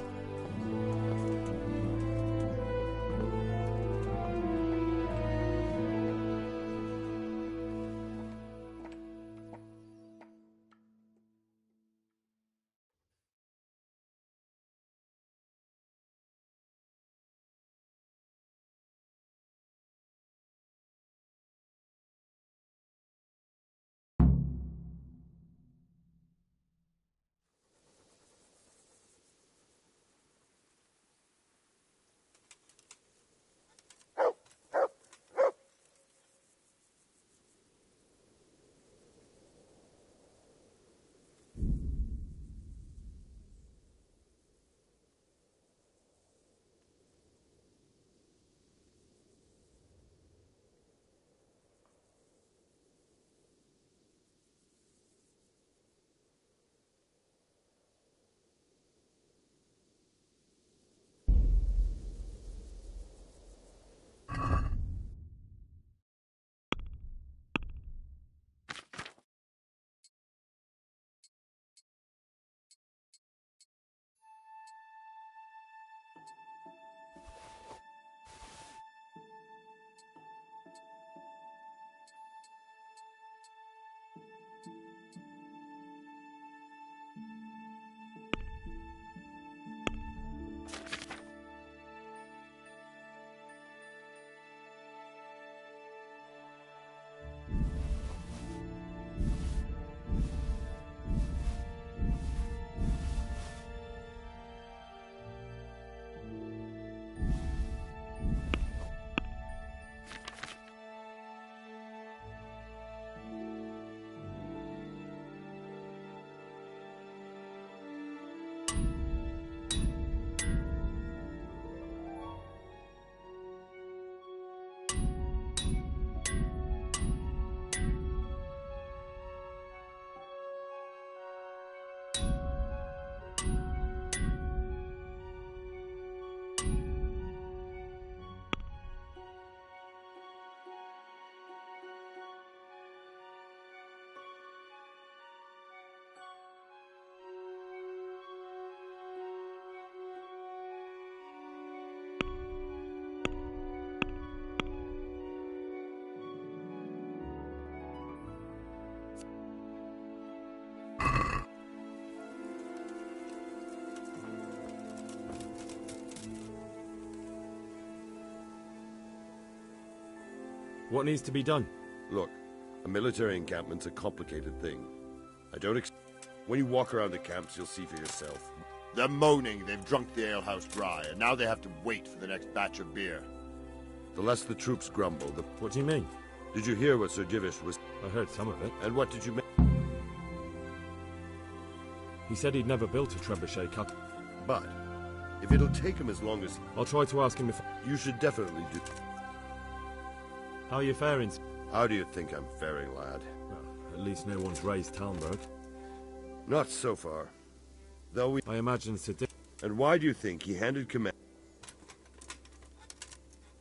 What needs to be done? Look, a military encampment's a complicated thing. When you walk around the camps, you'll see for yourself. They're moaning they've drunk the alehouse dry, and now they have to wait for the next batch of beer. The less the troops grumble, the... What do you mean? Did you hear what Sir Divish was... I heard some of it. And what did you make? He said he'd never built a trebuchet cut. But, if it'll take him as long as... I'll try to ask him if... You should definitely do... How are you faring? How do you think I'm faring, lad? Well, at least no one's raised Talmberg. Not so far. Though we... I imagine Sir Divish... And why do you think he handed command...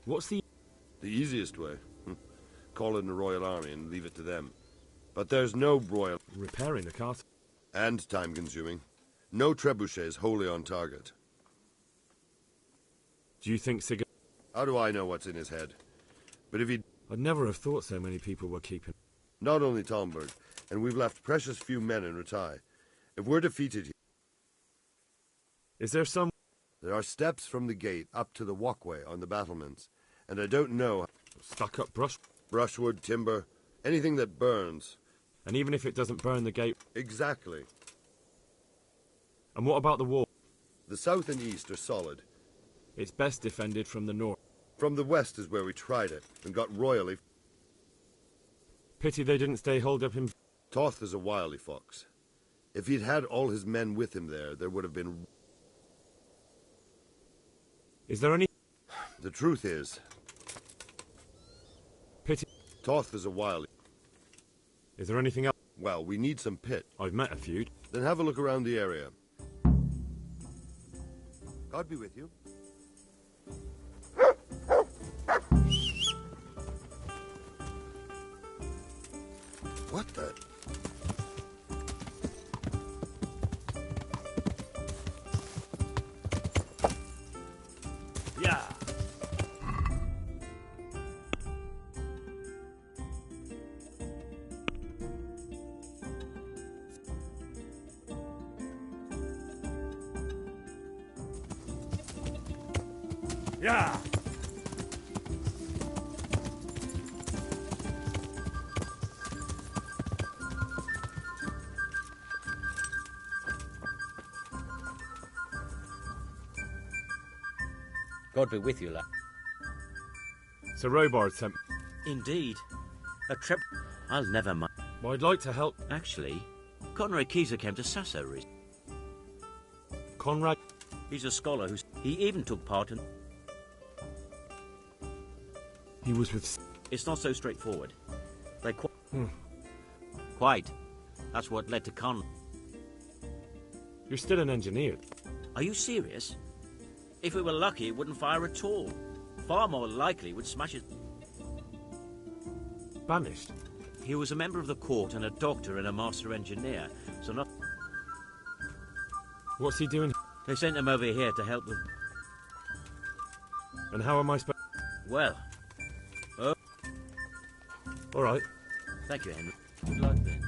What's the... The easiest way. Call in the Royal Army and leave it to them. But there's no Royal... Repairing the castle. And time-consuming. No trebuchet is wholly on target. Do you think Sig... How do I know what's in his head? But if he... I'd never have thought so many people were keeping... Not only Talmberg, and we've left precious few men in Rattay. If we're defeated here... Is there some... There are steps from the gate up to the walkway on the battlements, and I don't know... Stuck-up brush? Brushwood, timber, anything that burns. And even if it doesn't burn the gate... Exactly. And what about the wall? The south and east are solid. It's best defended from the north. From the west is where we tried it, and got royally... Pity they didn't stay holed up in... Toth is a wily fox. If he'd had all his men with him there would have been... Is there any... The truth is... Pity... Toth is a wily... Is there anything else? Well, we need some pit. I've met a few. Then have a look around the area. God be with you. What the... Yeah. Yeah. God be with you, lad. Sir Robard sent... Indeed. A trip... I'll never mind. Well, I'd like to help... Actually, Conrad Keyser came to Sasso recently. Conrad? He's a scholar who's... He even took part in... He was with... It's not so straightforward. They Quite. That's what led to Con... You're still an engineer. Are you serious? If we were lucky, it wouldn't fire at all. Far more likely, would smash it. Banished? He was a member of the court and a doctor and a master engineer, so not... What's he doing? They sent him over here to help with... And how am I supposed... Well... Oh... All right. Thank you, Henry. Good luck, then.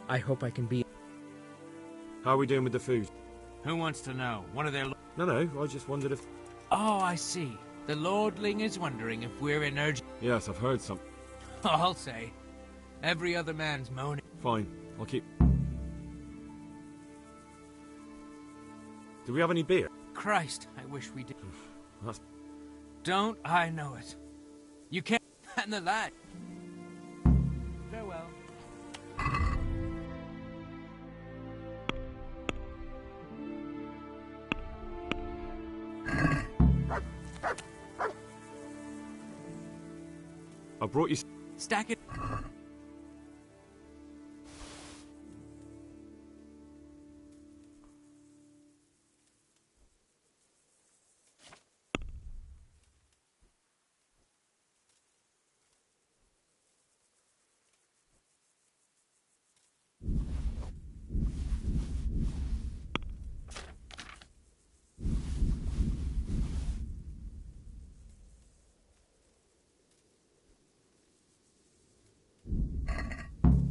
I hope I can be... How are we doing with the food? Who wants to know? One of their... No, I just wondered if... Oh, I see. The lordling is wondering if we're in urgent... Yes, I've heard some. I'll say. Every other man's moaning. Fine, I'll keep... Do we have any beer? Christ, I wish we did. That's... Don't I know it? You can't... And the lad. Farewell. I brought you... Stack it.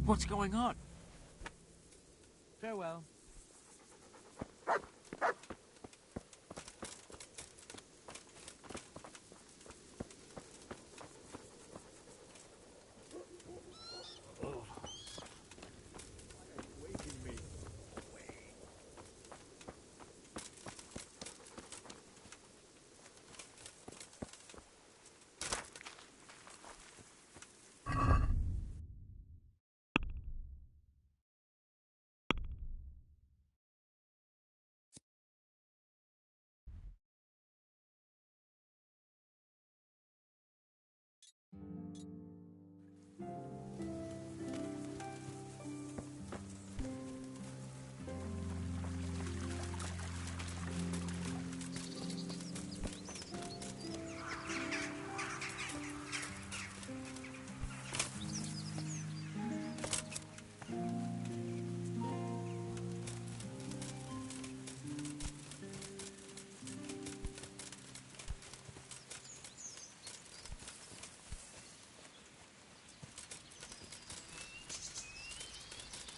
What's going on? Farewell.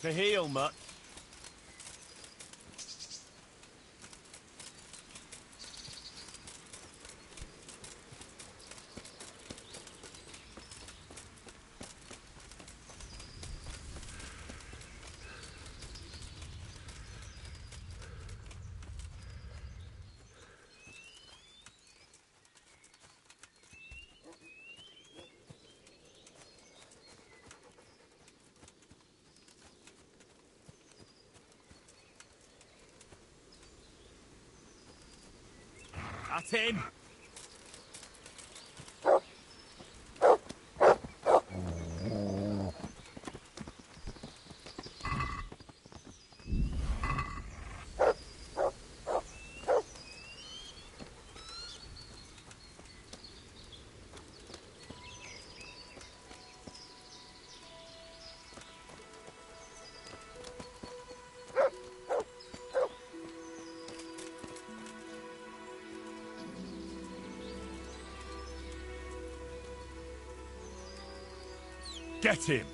To heal, mutt. At him! Get him!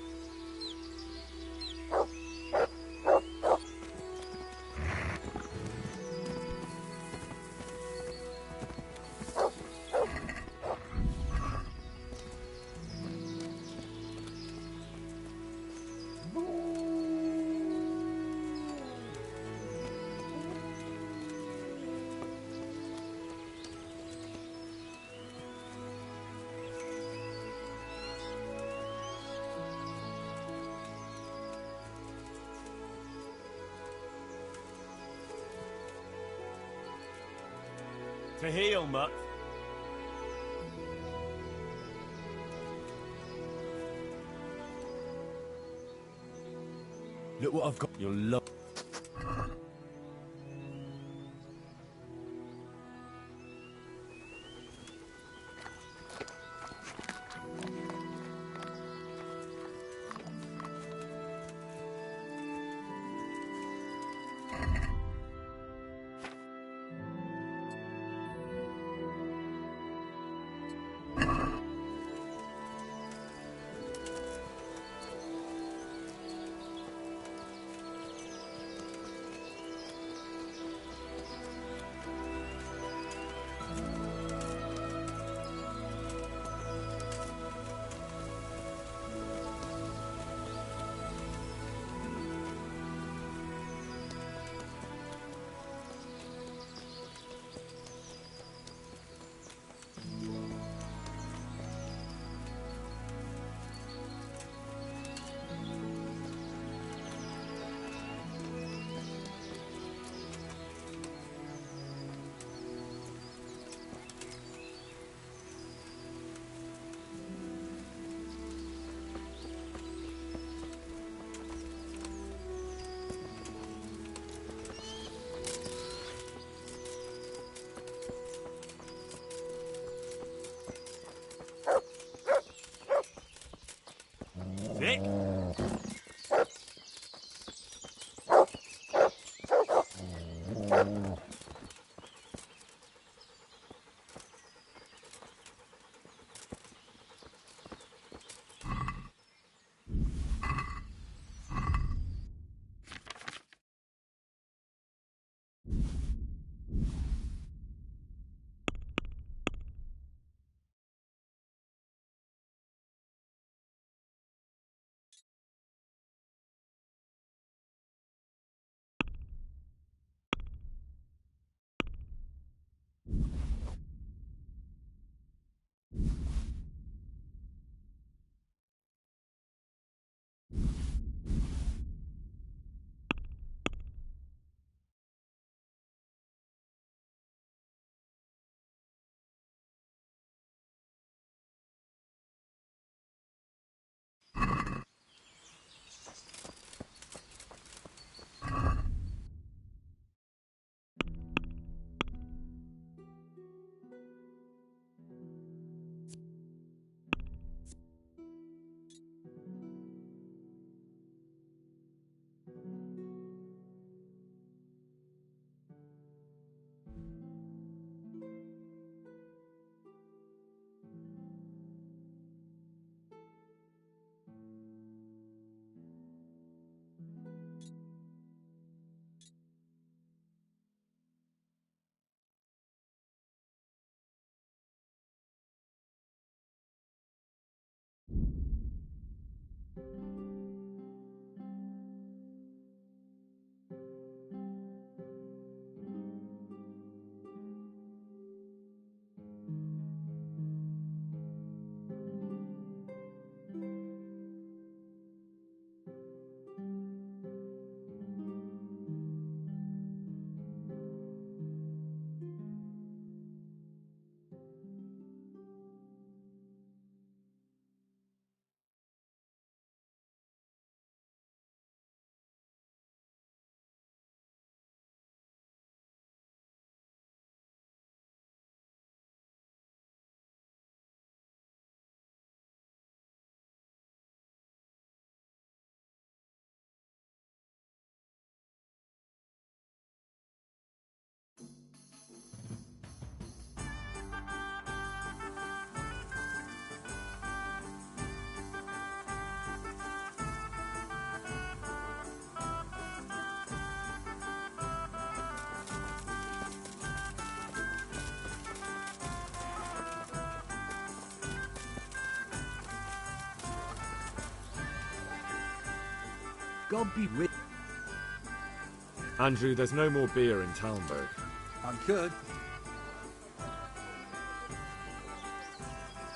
To heal, mutt. Look what I've got. You'll love. minute. God be with Andrew, there's no more beer in Talmberg. I could.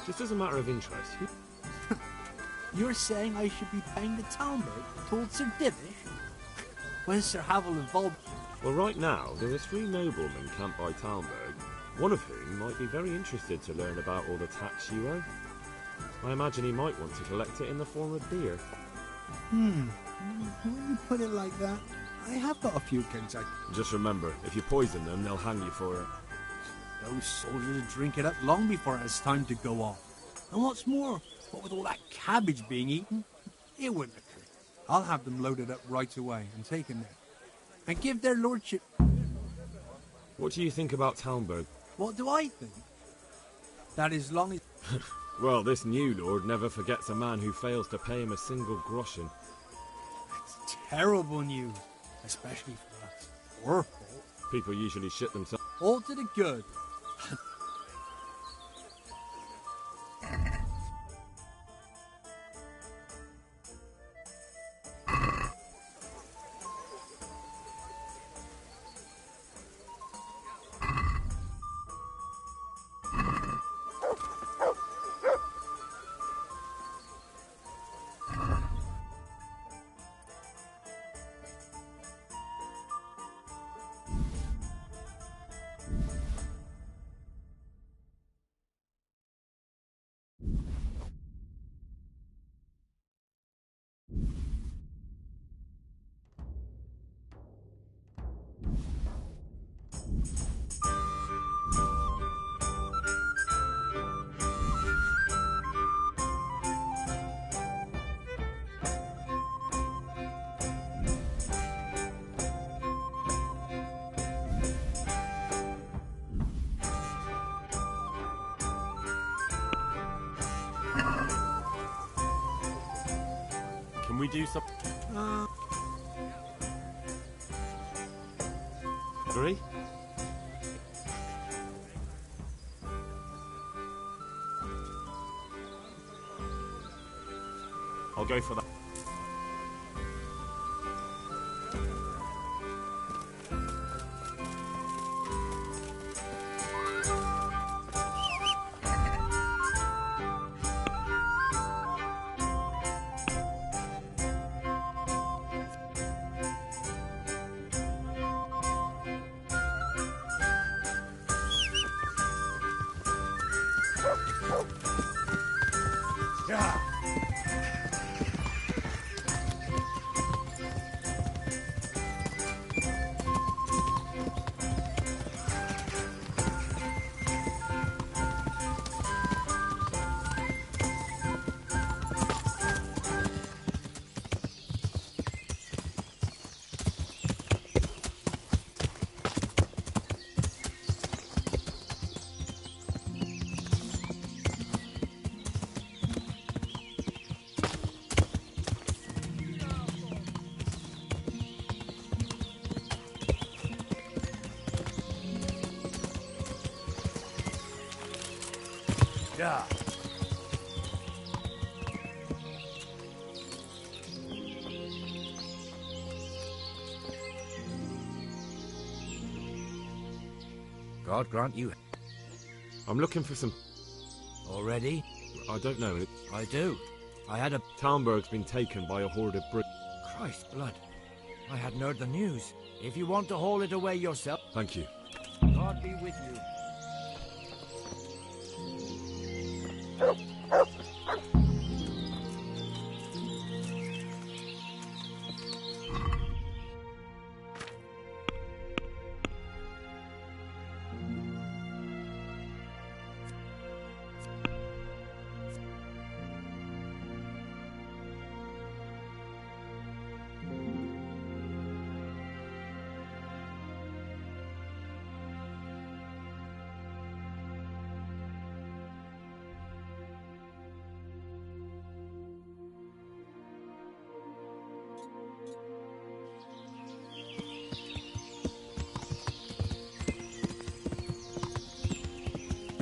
Just as a matter of interest, You're saying I should be paying the Talmberg told Sir Divish? When's Sir Havel involved? Well, right now, there are 3 noblemen camped by Talmberg, one of whom might be very interested to learn about all the tax you owe. I imagine he might want to collect it in the form of beer. When you put it like that, I have got a few things Just remember, if you poison them, they'll hang you for it. Those soldiers drink it up long before it's time to go off. And what's more, what with all that cabbage being eaten, it wouldn't occur. I'll have them loaded up right away and taken there. And give their lordship... What do you think about Talmberg? What do I think? That as long as... Well, this new lord never forgets a man who fails to pay him a single groschen. It's terrible news, especially for us. Poor folk. People usually shit themselves. All to the good. Can we do some... Agree? I'll go for that. Yeah. Yeah. God grant you. I'm looking for some... Already? I don't know. I do. I had a... Talmberg's been taken by a horde of Brit... Christ blood. I hadn't heard the news. If you want to haul it away yourself... Thank you. God be with you.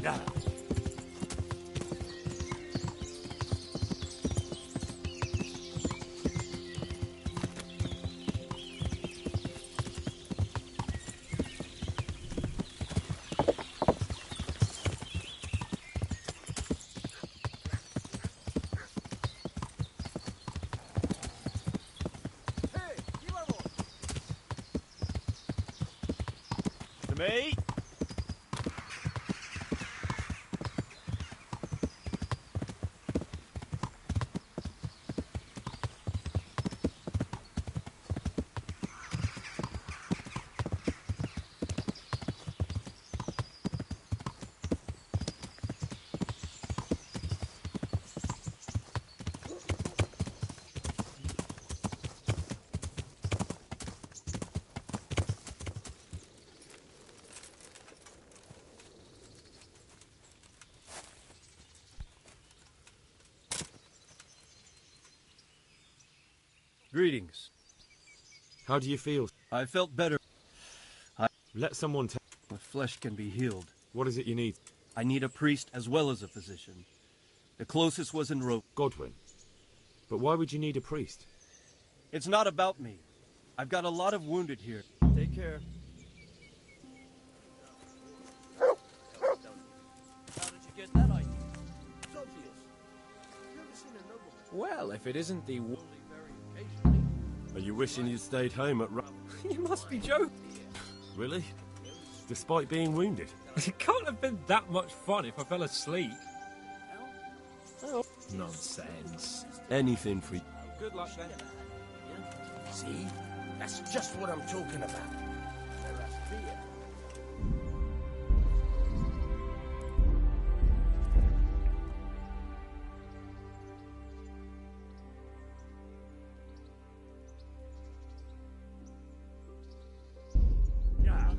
Yeah. To me. Greetings. How do you feel? I felt better. Let someone tell... My flesh can be healed. What is it you need? I need a priest as well as a physician. The closest was in Rome. Godwin. But why would you need a priest? It's not about me. I've got a lot of wounded here. Take care. How did you get that idea? Well, if it isn't the... Are you wishing you'd stayed home at You must be joking. Really? Despite being wounded? It can't have been that much fun if I fell asleep. Nonsense. Anything for you. Good luck then. See? That's just what I'm talking about.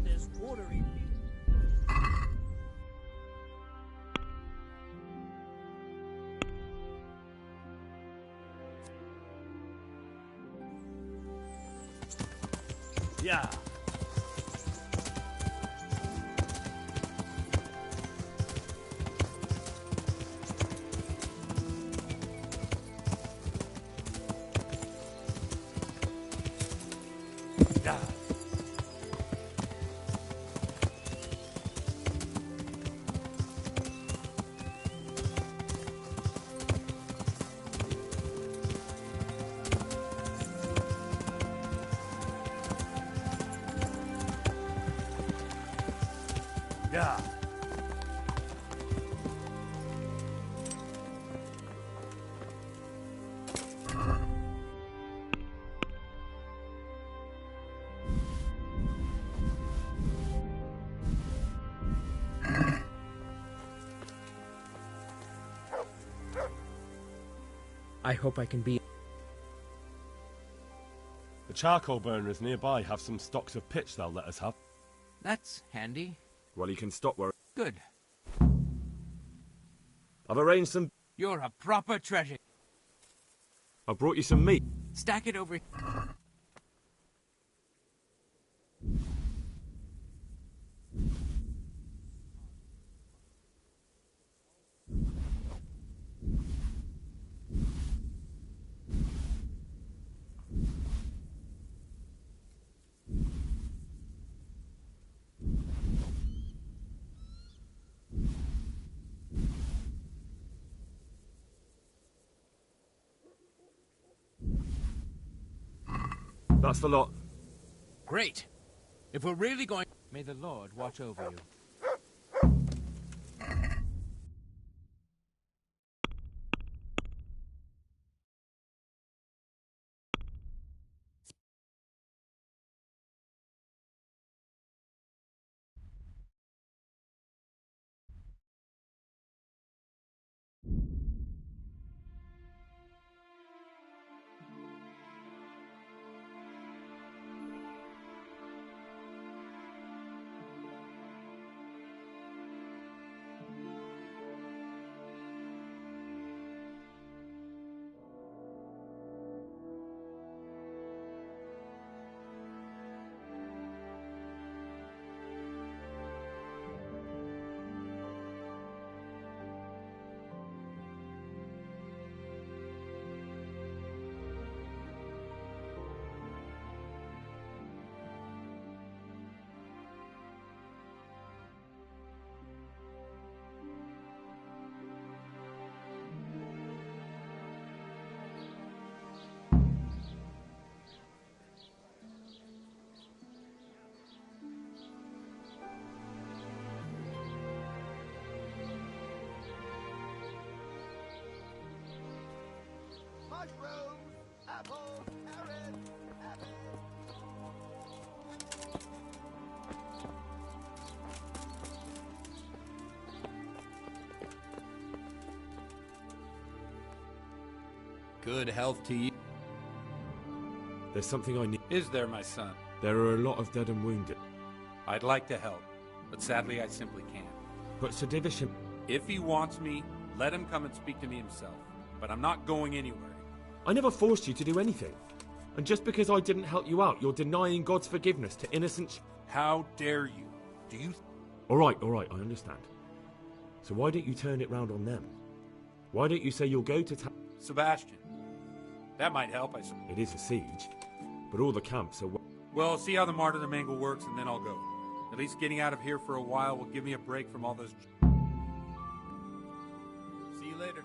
There's water in Yeah. Yeah. Yeah. I hope I can be... The charcoal burners nearby have some stocks of pitch they'll let us have. That's handy. Well, you can stop worrying. Good. I've arranged some... You're a proper treasure. I brought you some meat. Stack it over... That's the lot. Great. If we're really going... May the Lord watch over you. Mushrooms, apples, carrots, Good health to you. There's something I need. Is there, my son? There are a lot of dead and wounded. I'd like to help, but sadly I simply can't. But Sir Divish... If he wants me, let him come and speak to me himself. But I'm not going anywhere. I never forced you to do anything. And just because I didn't help you out, you're denying God's forgiveness to innocent... How dare you? Do you... All right, I understand. So why don't you turn it round on them? Why don't you say you'll go to Sebastian. That might help, I suppose. It is a siege, but all the camps are... Well, see how the martyrdom angle works, and then I'll go. At least getting out of here for a while will give me a break from all those... See you later.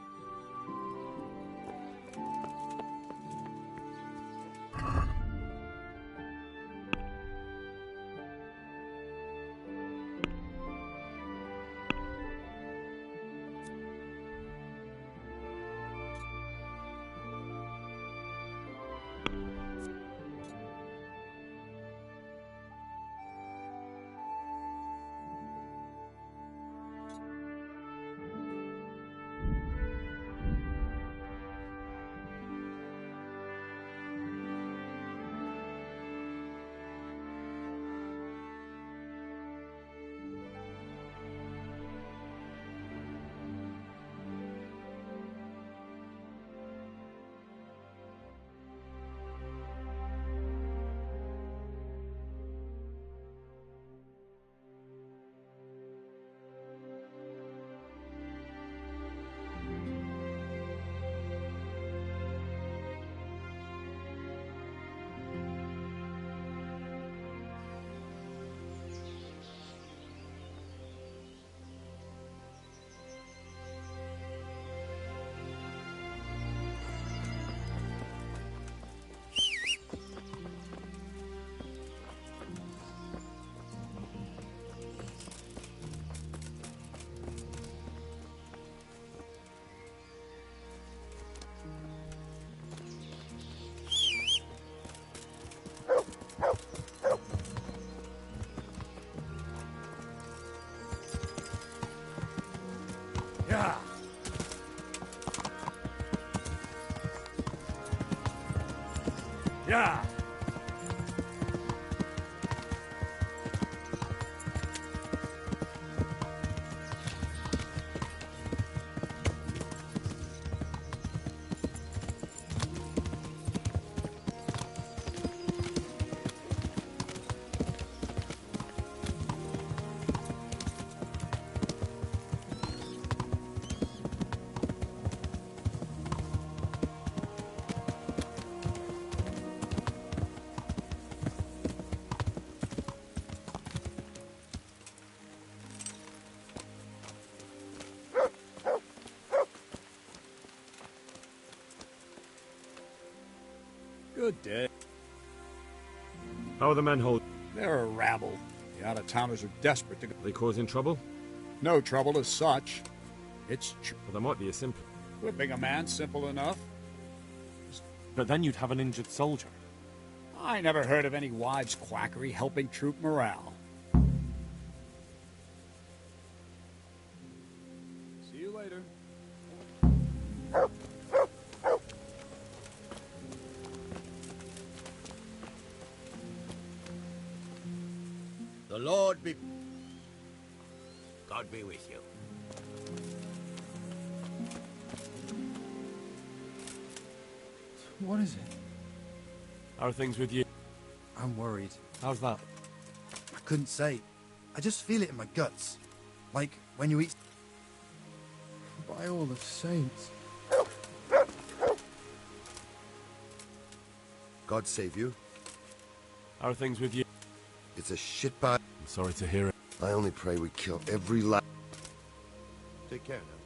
Yeah. Good day. How are the men holding? They're a rabble. The out-of-towners are desperate to go. Are they causing trouble? No trouble as such. It's Well, there might be a simple. whipping a man simple enough. But then you'd have an injured soldier. I never heard of any wives' quackery helping troop morale. See you later. The Lord be... God be with you. What is it? How are things with you? I'm worried. How's that? I couldn't say. I just feel it in my guts. Like when you eat... By all the saints. God save you. How are things with you? It's a shitbag. I'm sorry to hear it. I only pray we kill every Take care now.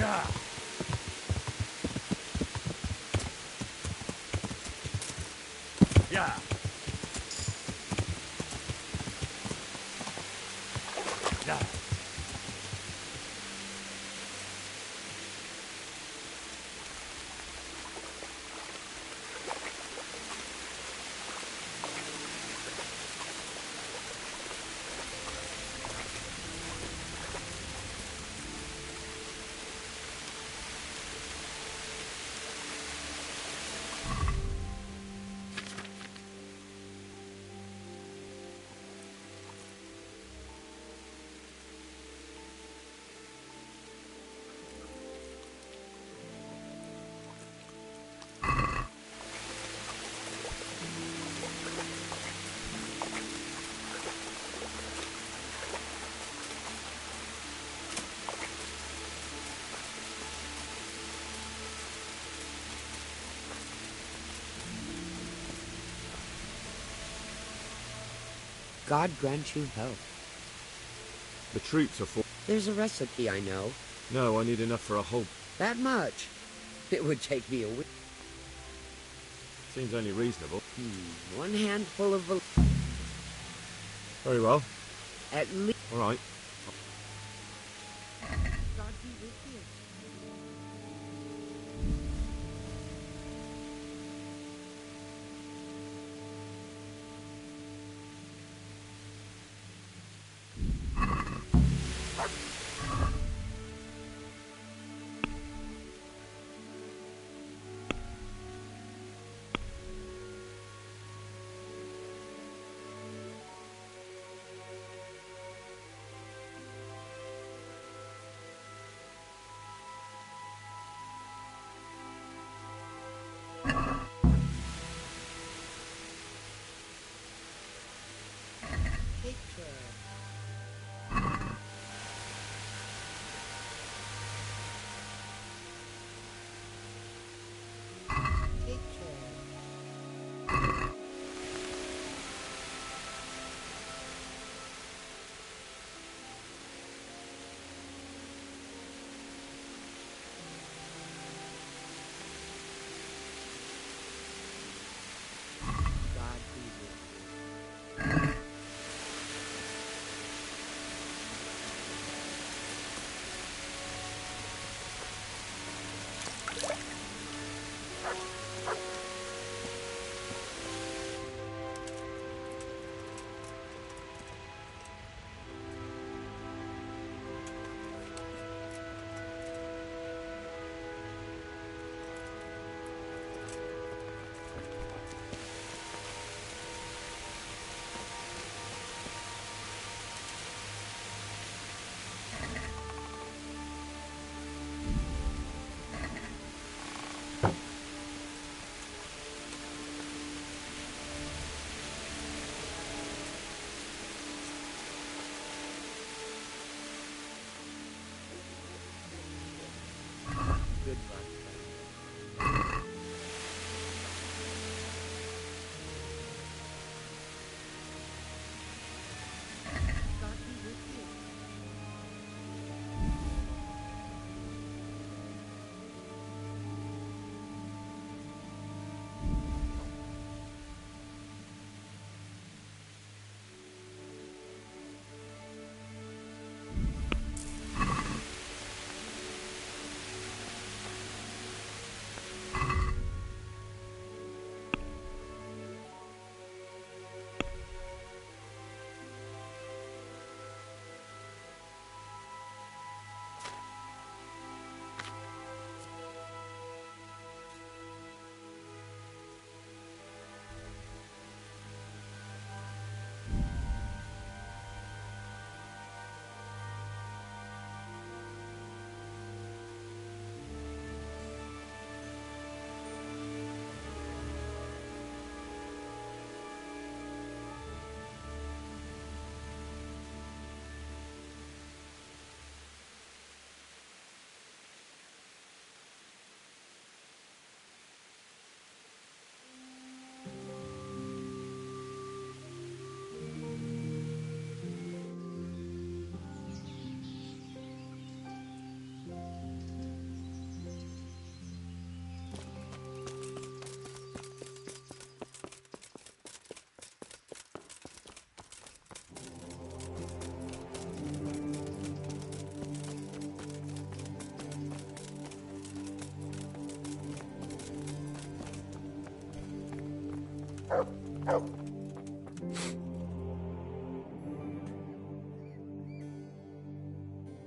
Yeah. Yeah. Yeah. God grant you health. The troops are full. There's a recipe I know. No, I need enough for a whole... That much? It would take me a week. Seems only reasonable. One handful of... Very well. At least... All right. God be with you. Good luck. God be with you.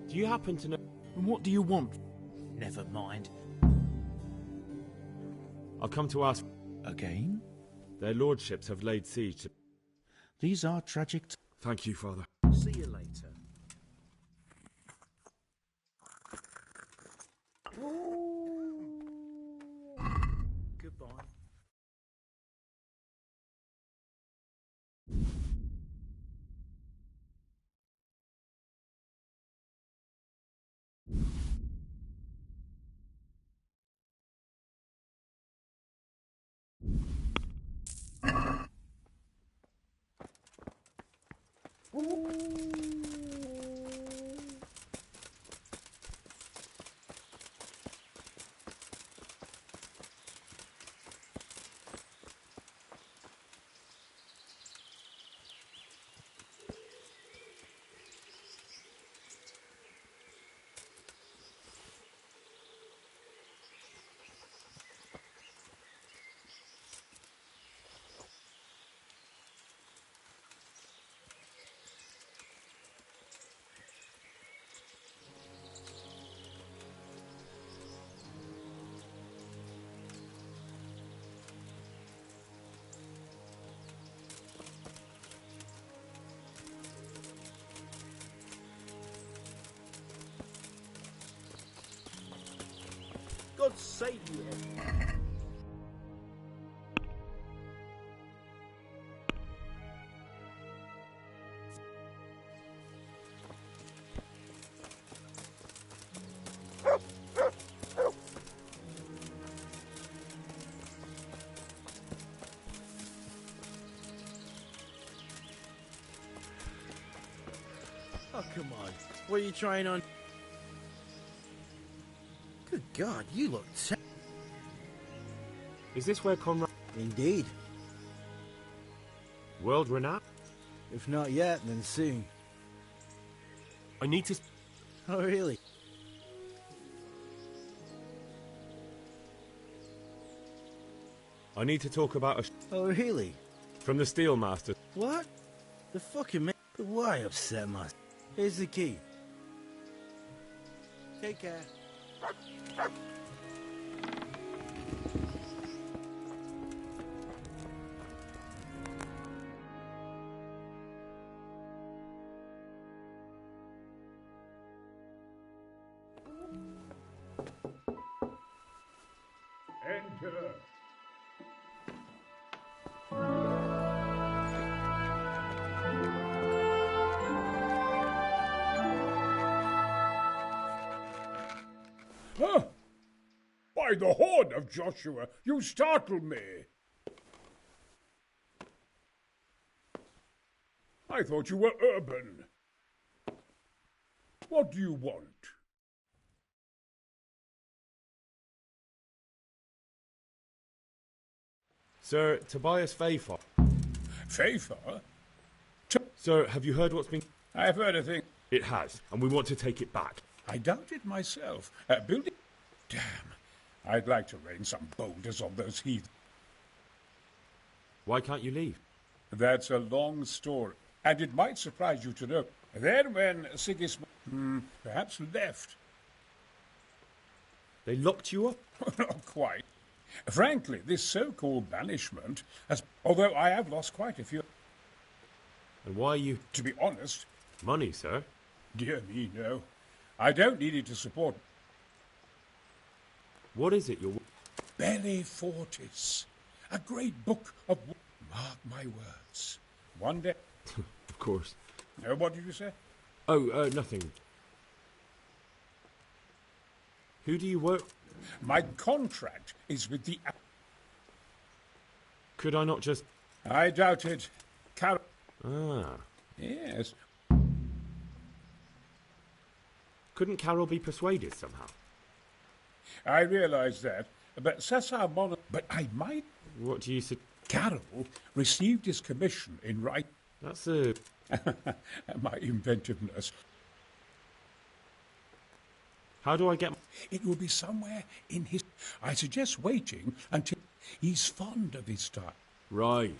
Do you happen to know... And what do you want? Never mind. I've come to ask... Again? Their lordships have laid siege to... These are tragic... Thank you, Father. See you later. Goodbye. God save you, Ed. Oh, come on. What are you trying on? Good God, you look Is this where Conrad... Indeed. World renowned? If not yet, then soon. I need to... Oh, really? I need to talk about a... Oh, really? From the Steelmaster. What? The fucking man? Why upset my... Here's the key. Take care. Enter. Huh? By the horn of Joshua, you startled me. I thought you were urban. What do you want? Sir Tobias Faithful. Faithful? Sir, have you heard what's been... I've heard a thing. It has, and we want to take it back. I doubt it myself. Building... Damn. I'd like to rain some boulders on those heathens. Why can't you leave? That's a long story, and it might surprise you to know. Then when Sigismund perhaps left... They locked you up? Not quite. Frankly, this so-called banishment has... Although I have lost quite a few... And why are you... To be honest... Money, sir? Dear me, no. I don't need it to support... What is it you're... Belli Fortis. A great book of... Mark my words. One day... Of course. What did you say? Oh, nothing. Who do you work... My contract is with the... Could I not just... I doubt it. Carol... Ah. Yes. Couldn't Carol be persuaded somehow? I realise that, but Cesar Mon... But I might... What do you say? Carol received his commission in right... That's a... My inventiveness. How do I get... It will be somewhere in his... I suggest waiting until he's fond of his style. Right.